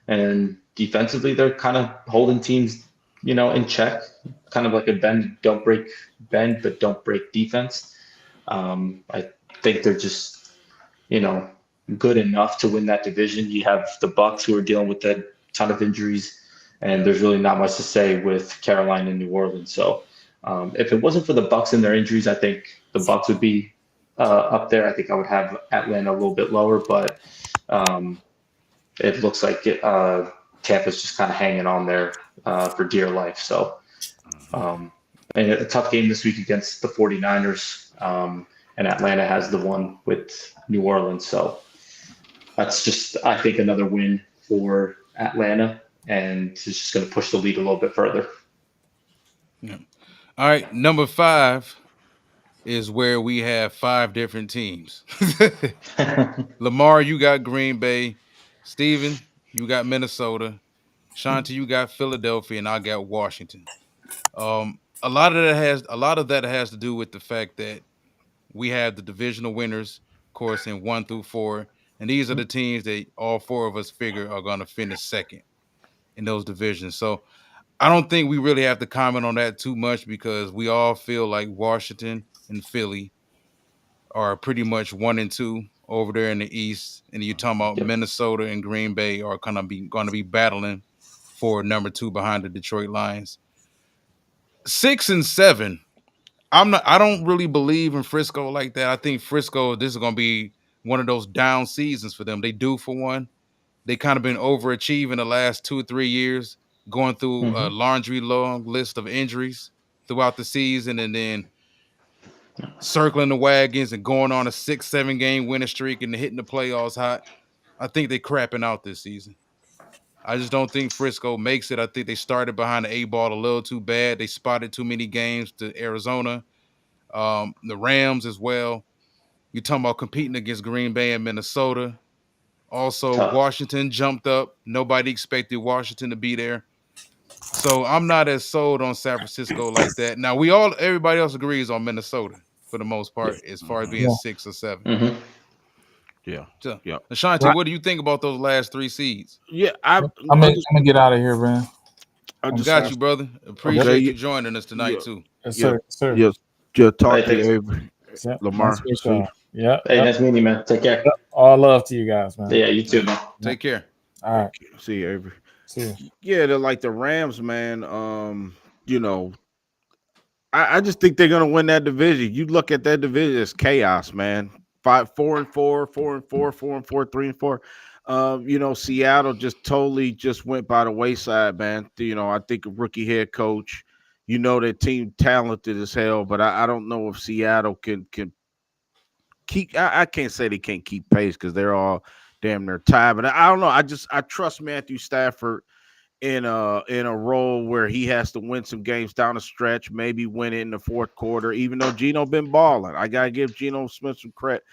And defensively, they're kind of holding teams, in check, kind of like a bend but don't break defense. I think they're just, good enough to win that division. You have the Bucs, who are dealing with a ton of injuries, and there's really not much to say with Carolina and New Orleans. So if it wasn't for the Bucs and their injuries, I think the Bucs would be up there. I think I would have Atlanta a little bit lower, but it looks like Tampa's just kind of hanging on there for dear life. So and a tough game this week against the 49ers, and Atlanta has the one with New Orleans. So that's just, I think, another win for Atlanta, and it's just going to push the lead a little bit further. Yeah. All right, number 5 is where we have 5 different teams. Lamar, you got Green Bay. Steven, you got Minnesota. Shanti, you got Philadelphia, and I got Washington. A lot of that has to do with the fact that we have the divisional winners, of course, in 1 through 4, and these are the teams that all 4 of us figure are going to finish second in those divisions. So I don't think we really have to comment on that too much because we all feel like Washington and Philly are pretty much 1 and 2 over there in the East, and you're talking about Yep. Minnesota and Green Bay are going to be battling for number 2 behind the Detroit Lions. 6 and 7. I don't really believe in Frisco like that. I think Frisco, this is going to be one of those down seasons for them. They do for one. They kind of been overachieving the last 2 or 3 years, going through a laundry long list of injuries throughout the season, and then circling the wagons and going on a 6-7 game winning streak and hitting the playoffs hot. I think they're crapping out this season. I just don't think Frisco makes it. I think they started behind the 8 ball a little too bad. They spotted too many games to Arizona, the Rams as well. You're talking about competing against Green Bay and Minnesota. Also, Tough. Washington jumped up. Nobody expected Washington to be there. So I'm not as sold on San Francisco like that. Now, everybody else agrees on Minnesota for the most part, as far as being 6 or 7. Mm-hmm. Yeah. So, Yeah. Ashanti, what do you think about those last 3 seeds? Yeah, I'm gonna get out of here, man. I just Got you, brother. Appreciate you joining us tonight, too. Yes, sir. Sir. Yeah, talk Hey, to you, Avery. Lamar. Lamar. See. Yeah. Hey, nice meeting you, man. Take care. Yep. All love to you guys, man. Yeah, you too, man. Take care. All right. See you, Avery. See you. Yeah, they're like the Rams, man. You know, I just think they're gonna win that division. You look at that division, it's chaos, man. 4 and 4, 4 and 4, 4 and 4, 3 and 4. You know, Seattle just totally just went by the wayside, man. You know, I think a rookie head coach. You know, their team talented as hell, but I don't know if Seattle can keep. I can't say they can't keep pace because they're all damn near tied. But I don't know. I trust Matthew Stafford in a role where he has to win some games down the stretch, maybe win it in the fourth quarter. Even though Geno been balling, I gotta give Geno Smith some credit.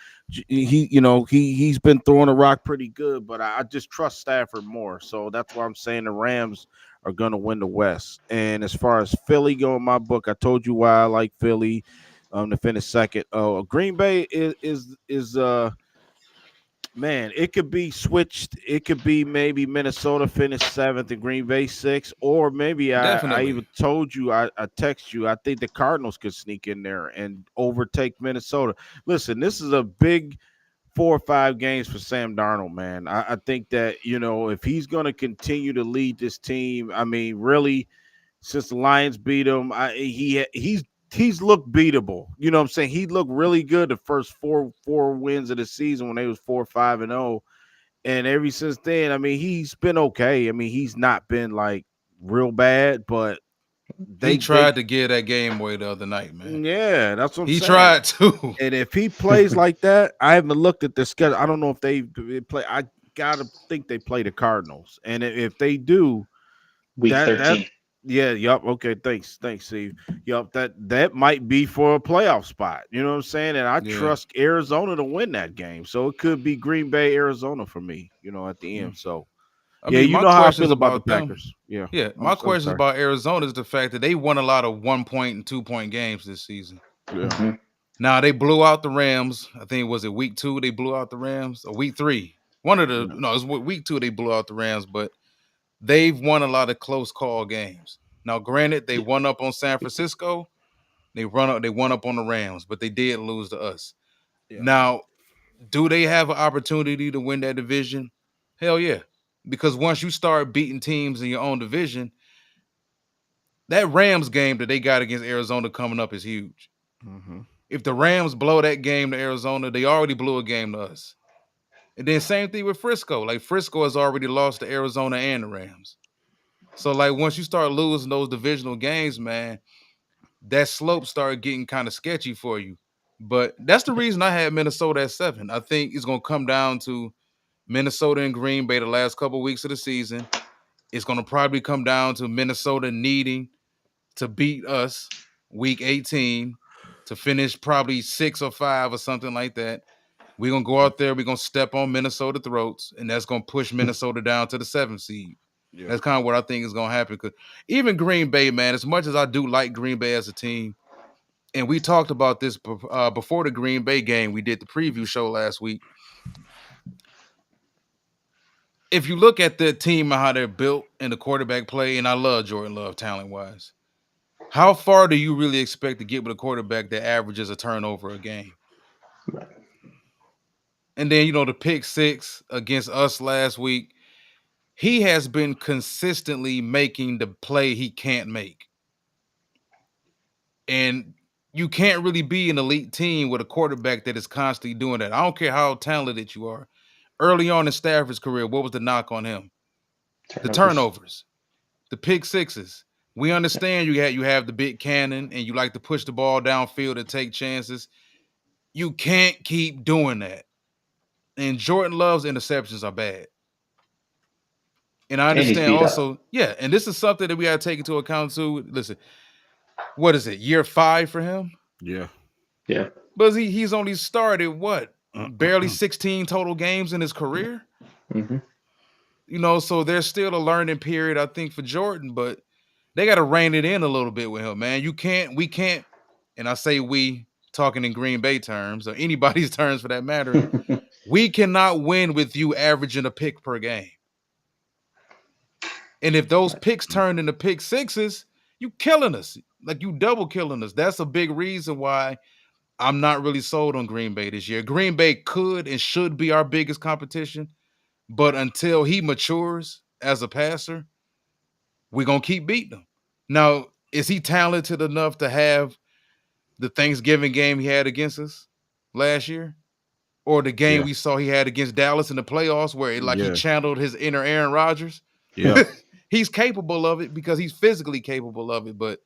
He's been throwing a rock pretty good, but I just trust Stafford more. So that's why I'm saying the Rams are gonna win the West. And as far as Philly go in my book, I told you why I like Philly to finish second. Green Bay is man, it could be switched. It could be maybe Minnesota finished 7th and Green Bay 6th, or maybe I even told you, I text you, I think the Cardinals could sneak in there and overtake Minnesota. Listen, this is a big 4 or 5 games for Sam Darnold, man. I think that, you know, if he's going to continue to lead this team, I mean, really, since the Lions beat him, he's looked beatable. You know what I'm saying? He looked really good the first four wins of the season when they was 4-5-0. And ever since then, I mean, he's been okay. I mean, he's not been like real bad, but they tried to give that game away the other night, man. Yeah, that's what I'm saying. He tried to. And if he plays like that, I haven't looked at the schedule. I don't know if they play. I gotta think they play the Cardinals. And if they do, week 13. Yeah, yup. Okay, thanks, Steve. Yup, that might be for a playoff spot. You know what I'm saying? And I trust Arizona to win that game. So it could be Green Bay, Arizona for me, you know, at the end. So I mean, you know how I feel about the Packers. Yeah. My question about Arizona is the fact that they won a lot of 1-point and 2-point games this season. Yeah. Mm-hmm. Now they blew out the Rams. I think it week 2 they blew out the Rams, or week 3. It was week 2 they blew out the Rams, but they've won a lot of close call games. Now, granted, they won up on San Francisco. They won up on the Rams, but they did lose to us. Yeah. Now, do they have an opportunity to win that division? Hell yeah. Because once you start beating teams in your own division, that Rams game that they got against Arizona coming up is huge. Mm-hmm. If the Rams blow that game to Arizona, they already blew a game to us. And then same thing with Frisco. Like, Frisco has already lost to Arizona and the Rams. So, like, once you start losing those divisional games, man, that slope started getting kind of sketchy for you. But that's the reason I had Minnesota at 7. I think it's going to come down to Minnesota and Green Bay the last couple of weeks of the season. It's going to probably come down to Minnesota needing to beat us week 18 to finish probably 6 or 5 or something like that. We're going to go out there. We're going to step on Minnesota throats, and that's going to push Minnesota down to the 7th seed. Yeah. That's kind of what I think is going to happen. Because even Green Bay, man, as much as I do like Green Bay as a team, and we talked about this before the Green Bay game. We did the preview show last week. If you look at the team and how they're built in the quarterback play, and I love Jordan Love talent-wise, how far do you really expect to get with a quarterback that averages a turnover a game? Right. And then, the pick 6 against us last week, he has been consistently making the play he can't make. And you can't really be an elite team with a quarterback that is constantly doing that. I don't care how talented you are. Early on in Stafford's career, what was the knock on him? The turnovers, the pick 6s. We understand you have the big cannon and you like to push the ball downfield and take chances. You can't keep doing that. And Jordan Love's interceptions are bad. And I understand also, and this is something that we got to take into account too. Listen, what is it, year 5 for him? Yeah. Yeah. But he's only started, barely 16 total games in his career? Mm-hmm. So there's still a learning period, I think, for Jordan, but they got to rein it in a little bit with him, man. We can't, and I say we, talking in Green Bay terms, or anybody's terms for that matter, we cannot win with you averaging a pick per game. And if those picks turn into pick 6s, you killing us. Like, you double killing us. That's a big reason why I'm not really sold on Green Bay this year. Green Bay could and should be our biggest competition, but until he matures as a passer, we're going to keep beating him. Now, is he talented enough to have the Thanksgiving game he had against us last year? Or the game we saw he had against Dallas in the playoffs where he channeled his inner Aaron Rodgers? Yeah. He's capable of it because he's physically capable of it. But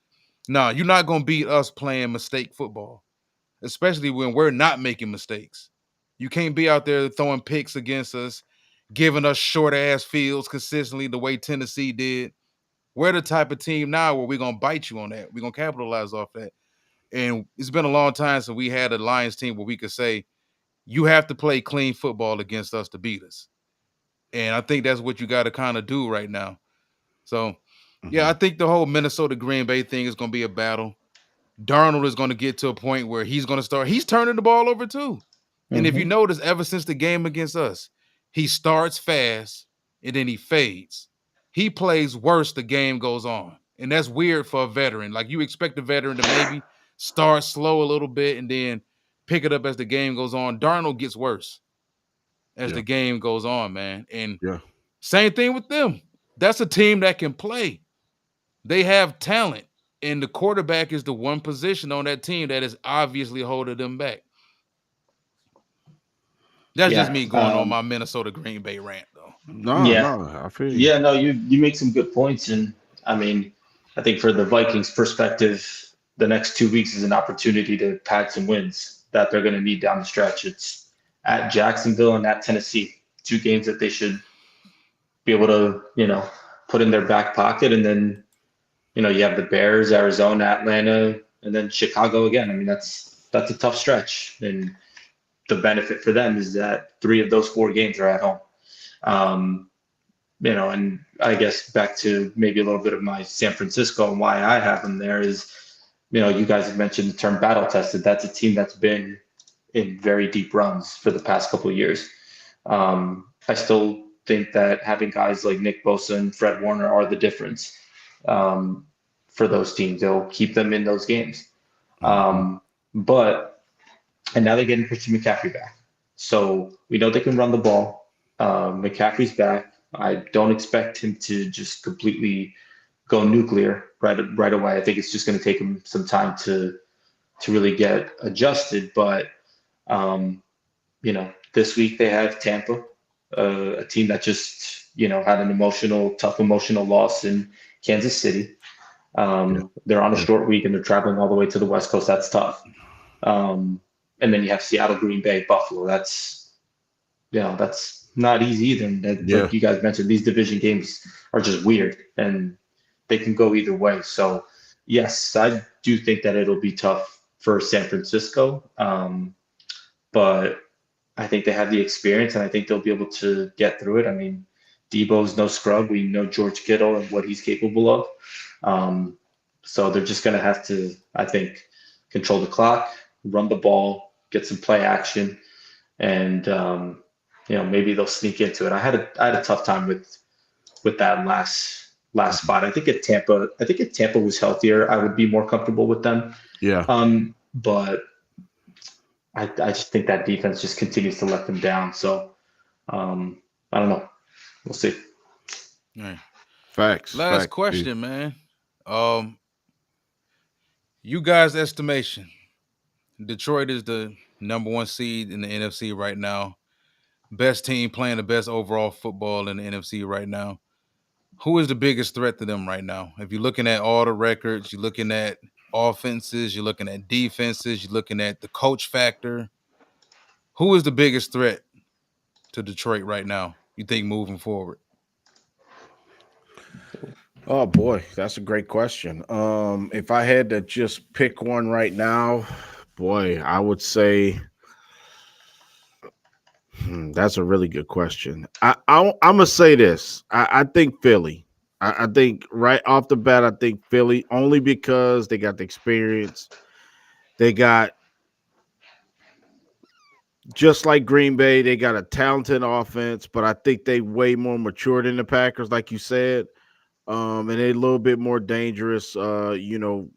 no, you're not going to beat us playing mistake football, especially when we're not making mistakes. You can't be out there throwing picks against us, giving us short-ass fields consistently the way Tennessee did. We're the type of team now where we're going to bite you on that. We're going to capitalize off that. And it's been a long time since we had a Lions team where we could say, you have to play clean football against us to beat us. And I think that's what you got to kind of do right now. So, I think the whole Minnesota-Green Bay thing is going to be a battle. Darnold is going to get to a point where he's going to start. He's turning the ball over too. And if you notice, ever since the game against us, he starts fast and then he fades. He plays worse the game goes on. And that's weird for a veteran. Like, you expect a veteran to maybe start slow a little bit and then pick it up as the game goes on. Darnold gets worse as the game goes on, man. And same thing with them. That's a team that can play. They have talent. And the quarterback is the one position on that team that is obviously holding them back. That's just me going on my Minnesota Green Bay rant, though. No, I feel you. Yeah, no, you make some good points. And I mean, I think for the Vikings perspective, the next 2 weeks is an opportunity to pad some wins that they're going to need down the stretch. It's at Jacksonville and at Tennessee, 2 games that they should be able to, put in their back pocket. And then, you have the Bears, Arizona, Atlanta, and then Chicago again. I mean, that's a tough stretch. And the benefit for them is that 3 of those 4 games are at home. And I guess back to maybe a little bit of my San Francisco and why I have them there is, you guys have mentioned the term battle tested. That's a team that's been in very deep runs for the past couple of years. I still think that having guys like Nick Bosa and Fred Warner are the difference for those teams. They'll keep them in those games. And now they're getting Christian McCaffrey back. So we know they can run the ball. McCaffrey's back. I don't expect him to just completely go nuclear right away. I think it's just going to take him some time to really get adjusted. But, this week they have Tampa, a team that just, had an tough emotional loss in Kansas City. They're on a short week and they're traveling all the way to the West Coast. That's tough. And then you have Seattle, Green Bay, Buffalo. That's not easy either. And that, like you guys mentioned, these division games are just weird and they can go either way. So, yes, I do think that it'll be tough for San Francisco. But I think they have the experience and I think they'll be able to get through it. I mean, Debo's no scrub. We know George Kittle and what he's capable of. So they're just going to have to, I think, control the clock, run the ball, get some play action, and maybe they'll sneak into it. I had a tough time with that last spot. I think if Tampa was healthier, I would be more comfortable with them. Yeah. But I just think that defense just continues to let them down. So I don't know. We'll see. All right. Facts. Last question, man. You guys' estimation. Detroit is the number 1 seed in the NFC right now. Best team playing the best overall football in the NFC right now. Who is the biggest threat to them right now? If you're looking at all the records, you're looking at offenses, you're looking at defenses, you're looking at the coach factor. Who is the biggest threat to Detroit right now, you think, moving forward? Oh boy, that's a great question. If I had to just pick one right now, boy, I would say that's a really good question. I'm gonna say this. I think Philly. I think right off the bat, I think Philly only because they got the experience. They got, just like Green Bay, they got a talented offense, but I think they way more mature than the Packers, like you said. And they're a little bit more dangerous. Jalen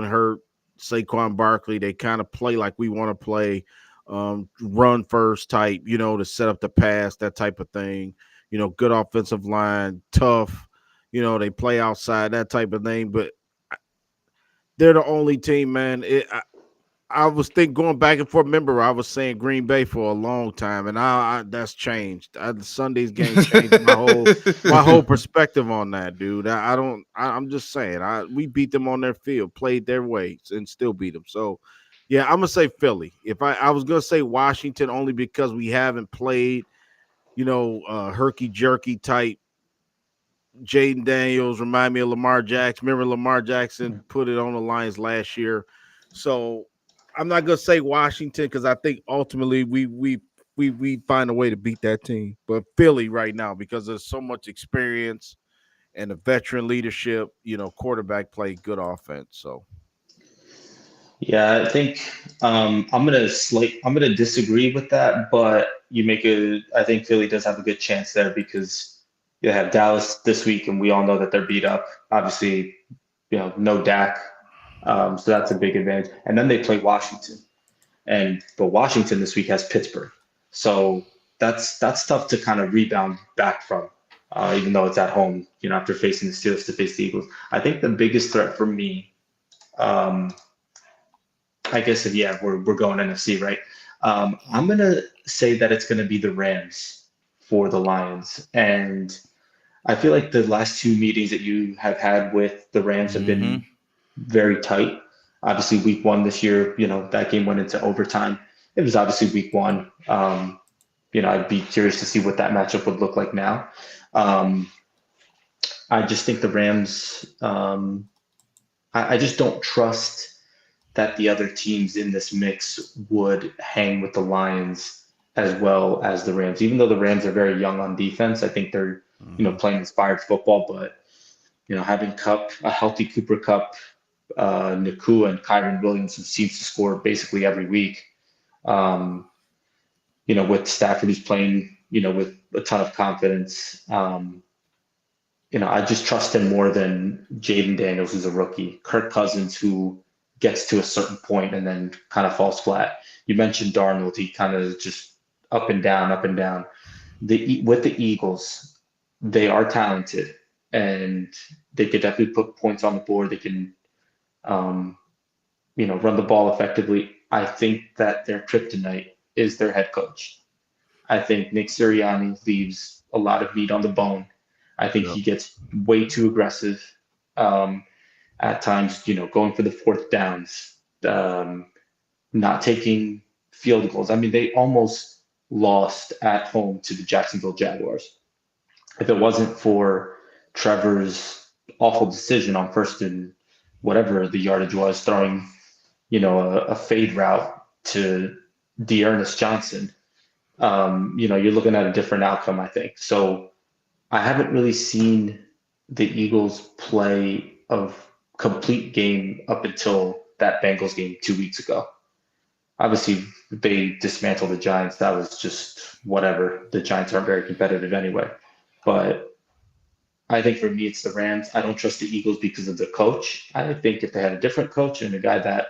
Hurt, Saquon Barkley, they kind of play like we want to play, run first type, to set up the pass, that type of thing. Good offensive line, tough. They play outside, that type of thing. But they're the only team, man. I was going back and forth. Remember, I was saying Green Bay for a long time, and I that's changed. The Sunday's game changed my whole perspective on that, dude. I'm just saying, we beat them on their field, played their way, and still beat them. So, yeah, I'm gonna say Philly. If I was gonna say Washington, only because we haven't played, herky jerky type. Jaden Daniels remind me of Lamar Jackson. Remember Lamar Jackson put it on the Lions last year. So I'm not gonna say Washington because I think ultimately we find a way to beat that team. But Philly right now, because there's so much experience and the veteran leadership, quarterback play, good offense. So yeah, I think I'm gonna disagree with that, but I think Philly does have a good chance there because you have Dallas this week, and we all know that they're beat up. Obviously, no Dak, so that's a big advantage. And then they play Washington, but Washington this week has Pittsburgh, so that's tough to kind of rebound back from, even though it's at home. After facing the Steelers to face the Eagles, I think the biggest threat for me, I guess, we're going NFC, right? I'm gonna say that it's gonna be the Rams for the Lions, and I feel like the last 2 meetings that you have had with the Rams have been very tight. Obviously, week 1 this year, that game went into overtime. It was obviously week 1. I'd be curious to see what that matchup would look like now. I just think the Rams, I just don't trust that the other teams in this mix would hang with the Lions as well as the Rams. Even though the Rams are very young on defense, I think they're playing inspired football, but having a healthy Cooper Kupp, Nakua, and Kyron Williams, who seems to score basically every week. With Stafford who's playing, with a ton of confidence. I just trust him more than Jaden Daniels, who's a rookie, Kirk Cousins, who gets to a certain point and then kind of falls flat. You mentioned Darnold; he kind of just up and down, up and down. With the Eagles, they are talented and they could definitely put points on the board. They can, run the ball effectively. I think that their kryptonite is their head coach. I think Nick Sirianni leaves a lot of meat on the bone. I think he gets way too aggressive at times, going for the 4th downs, not taking field goals. I mean, they almost lost at home to the Jacksonville Jaguars. If it wasn't for Trevor's awful decision on first and whatever the yardage was, throwing, a fade route to Dearness Johnson, you're looking at a different outcome, I think. So I haven't really seen the Eagles play a complete game up until that Bengals game 2 weeks ago. Obviously, they dismantled the Giants. That was just whatever. The Giants aren't very competitive anyway. But I think for me, it's the Rams. I don't trust the Eagles because of the coach. I think if they had a different coach and a guy that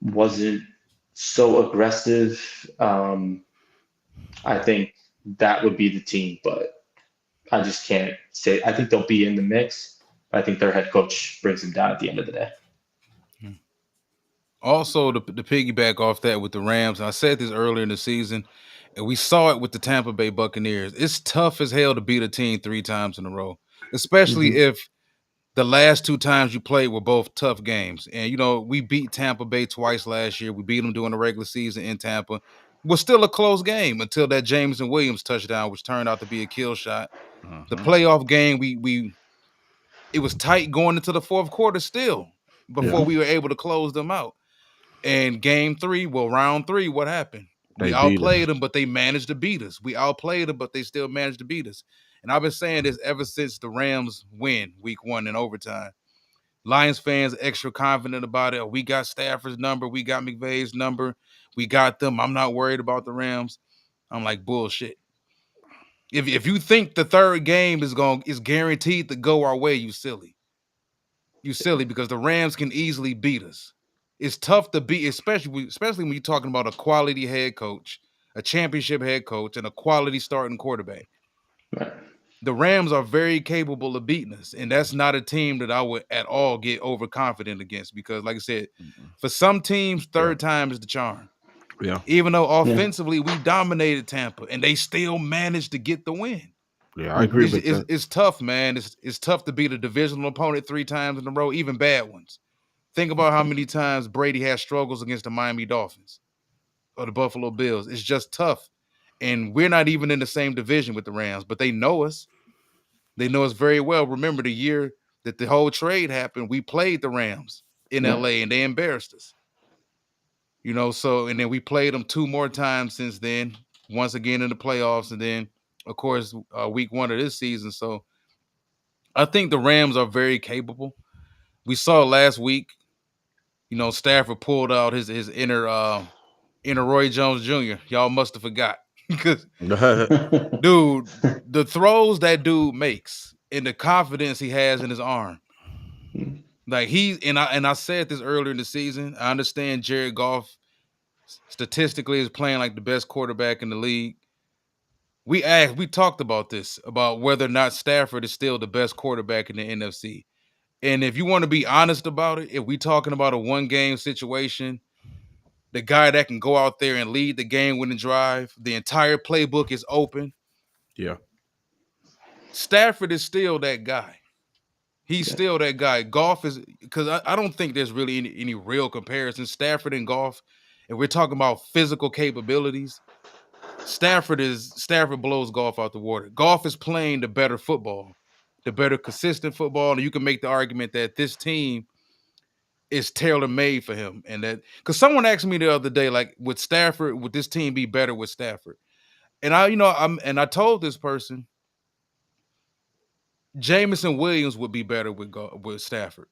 wasn't so aggressive, I think that would be the team. But I just can't say. I think they'll be in the mix. I think their head coach brings them down at the end of the day. Also, to piggyback off that with the Rams, and I said this earlier in the season, and we saw it with the Tampa Bay Buccaneers. It's tough as hell to beat a team 3 times in a row, especially if the last 2 times you played were both tough games. And, we beat Tampa Bay twice last year. We beat them during the regular season in Tampa. It was still a close game until that Jameson Williams touchdown, which turned out to be a kill shot. The playoff game, it was tight going into the fourth quarter still before we were able to close them out. And round 3, what happened? We outplayed them, but they managed to beat us. We outplayed them, but they still managed to beat us. And I've been saying this ever since the Rams win week 1 in overtime. Lions fans extra confident about it. We got Stafford's number. We got McVay's number. We got them. I'm not worried about the Rams. I'm like, bullshit. If you think the third game is guaranteed to go our way, you silly. You silly, because the Rams can easily beat us. It's tough to beat, especially when you're talking about a quality head coach, a championship head coach, and a quality starting quarterback. Right. The Rams are very capable of beating us, and that's not a team that I would at all get overconfident against because, like I said, for some teams, third time is the charm. Yeah. Even though offensively we dominated Tampa, and they still managed to get the win. Yeah, I agree with that. It's tough, man. It's tough to beat a divisional opponent 3 times in a row, even bad ones. Think about how many times Brady has struggles against the Miami Dolphins or the Buffalo Bills. It's just tough. And we're not even in the same division with the Rams, but they know us. They know us very well. Remember the year that the whole trade happened, we played the Rams in LA and they embarrassed us. And then we played them 2 more times since then, once again in the playoffs, and then, of course, week 1 of this season. So I think the Rams are very capable. We saw last week, Stafford pulled out his inner Roy Jones Jr. Y'all must have forgot. Because, dude, the throws that dude makes and the confidence he has in his arm. Like I said this earlier in the season, I understand Jared Goff statistically is playing like the best quarterback in the league. We talked about this, about whether or not Stafford is still the best quarterback in the NFC. And if you want to be honest about it, if we talking about a 1-game situation, the guy that can go out there and lead the game-winning drive, the entire playbook is open. Yeah. Stafford is still that guy. He's still that guy. Goff is, because I don't think there's really any real comparison. Stafford and Goff, if we're talking about physical capabilities, Stafford blows Goff out the water. Goff is playing the better football, the better consistent football, and you can make the argument that this team is tailor-made for him. And that, because someone asked me the other day, like, would this team be better with Stafford? And I told this person, Jameson Williams would be better with Stafford.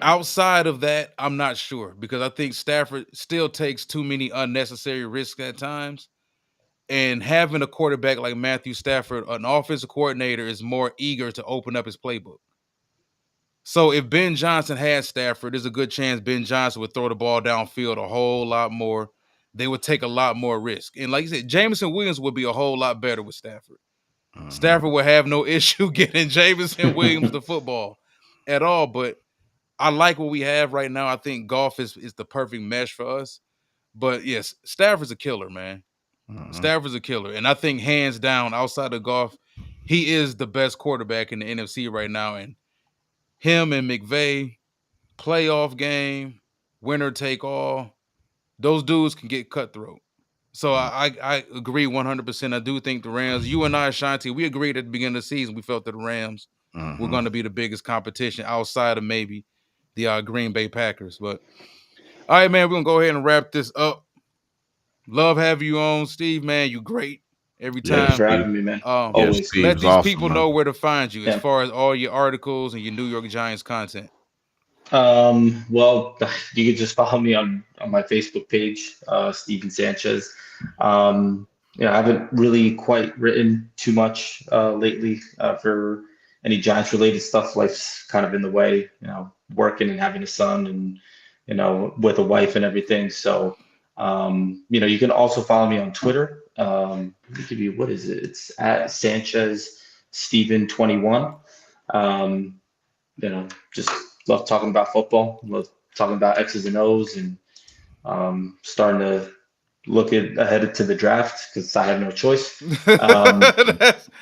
Outside of that, I'm not sure, because I think Stafford still takes too many unnecessary risks at times. And having a quarterback like Matthew Stafford, an offensive coordinator, is more eager to open up his playbook. So if Ben Johnson had Stafford, there's a good chance Ben Johnson would throw the ball downfield a whole lot more. They would take a lot more risk. And like you said, Jameson Williams would be a whole lot better with Stafford. Stafford would have no issue getting Jameson Williams the football at all. But I like what we have right now. I think Goff is the perfect mesh for us. But yes, Stafford's a killer, man. Stafford's a killer. And I think hands down, outside of Goff, he is the best quarterback in the NFC right now. And him and McVay, playoff game, winner take all, those dudes can get cutthroat. So I agree 100%. I do think the Rams, you and I, Shanti, we agreed at the beginning of the season, we felt that the Rams were going to be the biggest competition outside of maybe the Green Bay Packers. But all right, man, we're going to go ahead and wrap this up. Love having you on, Steve, man. You great every time. Thanks for having me, man. Always. Let these awesome, people man. know where to find you as far as all your articles and your New York Giants content. Well, you can just follow me on my Facebook page, Steven Sanchez. I haven't really quite written too much lately for any Giants related stuff. Life's kind of in the way, working and having a son and, with a wife and everything. So, you can also follow me on Twitter. Let me give you, what is it? It's at Sanchez Steven 21. Just love talking about football, love talking about X's and O's, and starting to look ahead to the draft because I have no choice.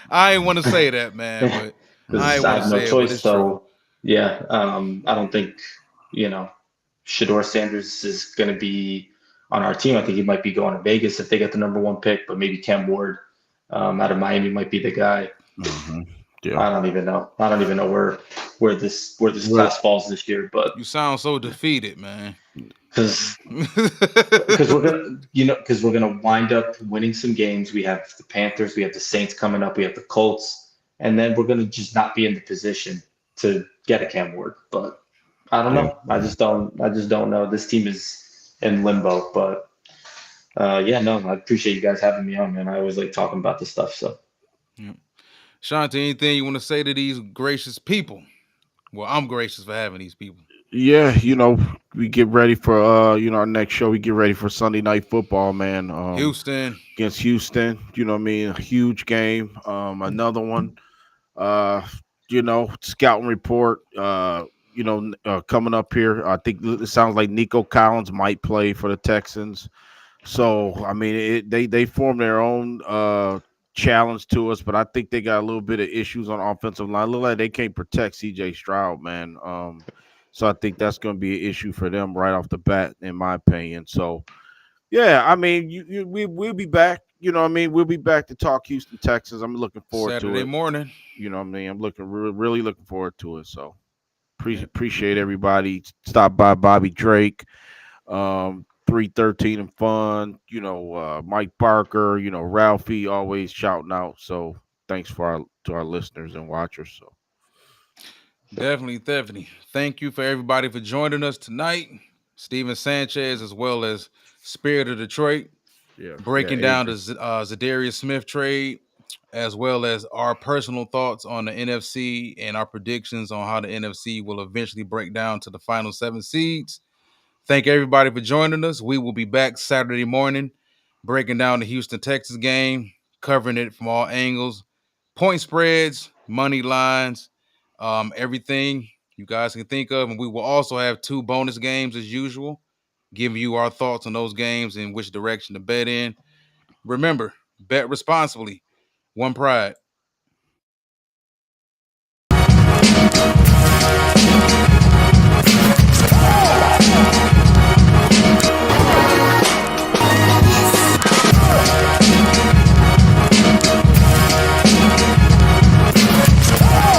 I ain't want to say that, man, but I have no choice. So, yeah, I don't think, Shedeur Sanders is going to be on our team. I think he might be going to Vegas if they get the number 1 pick, but maybe Cam Ward out of Miami might be the guy. Yeah. I don't even know. I don't even know where this class falls this year. But you sound so defeated, man. Because we're gonna wind up winning some games. We have the Panthers, we have the Saints coming up, we have the Colts, and then we're gonna just not be in the position to get a Cam Ward. But I don't know. I just don't know. This team is in limbo. But I appreciate you guys having me on, man. I always like talking about this stuff. So. Yeah. Shanti, anything you want to say to these gracious people? Well, I'm gracious for having these people. Yeah, we get ready for our next show. We get ready for Sunday Night Football, man. Houston against Houston. A huge game. Another one. Scouting report. Coming up here. I think it sounds like Nico Collins might play for the Texans. So they formed their own challenge to us, but I think they got a little bit of issues on offensive line. Look like they can't protect CJ Stroud, man. So I think that's going to be an issue for them right off the bat, in my opinion. So, yeah, we'll be back. We'll be back to talk Houston, Texas. I'm looking forward to it. Saturday morning. I'm really looking forward to it. So appreciate everybody. Stop by Bobby Drake. 313 and fun, Mike Barker, Ralphie always shouting out. So thanks to our listeners and watchers. So definitely. Thank you for everybody for joining us tonight. Steven Sanchez as well as Spirit of Detroit. Breaking down the Zadarius Smith trade, as well as our personal thoughts on the NFC and our predictions on how the NFC will eventually break down to the final 7 seeds. Thank everybody for joining us. We will be back Saturday morning, breaking down the Houston, Texas game, covering it from all angles, point spreads, money lines, everything you guys can think of. And we will also have 2 bonus games as usual, giving you our thoughts on those games and which direction to bet in. Remember, bet responsibly. One Pride.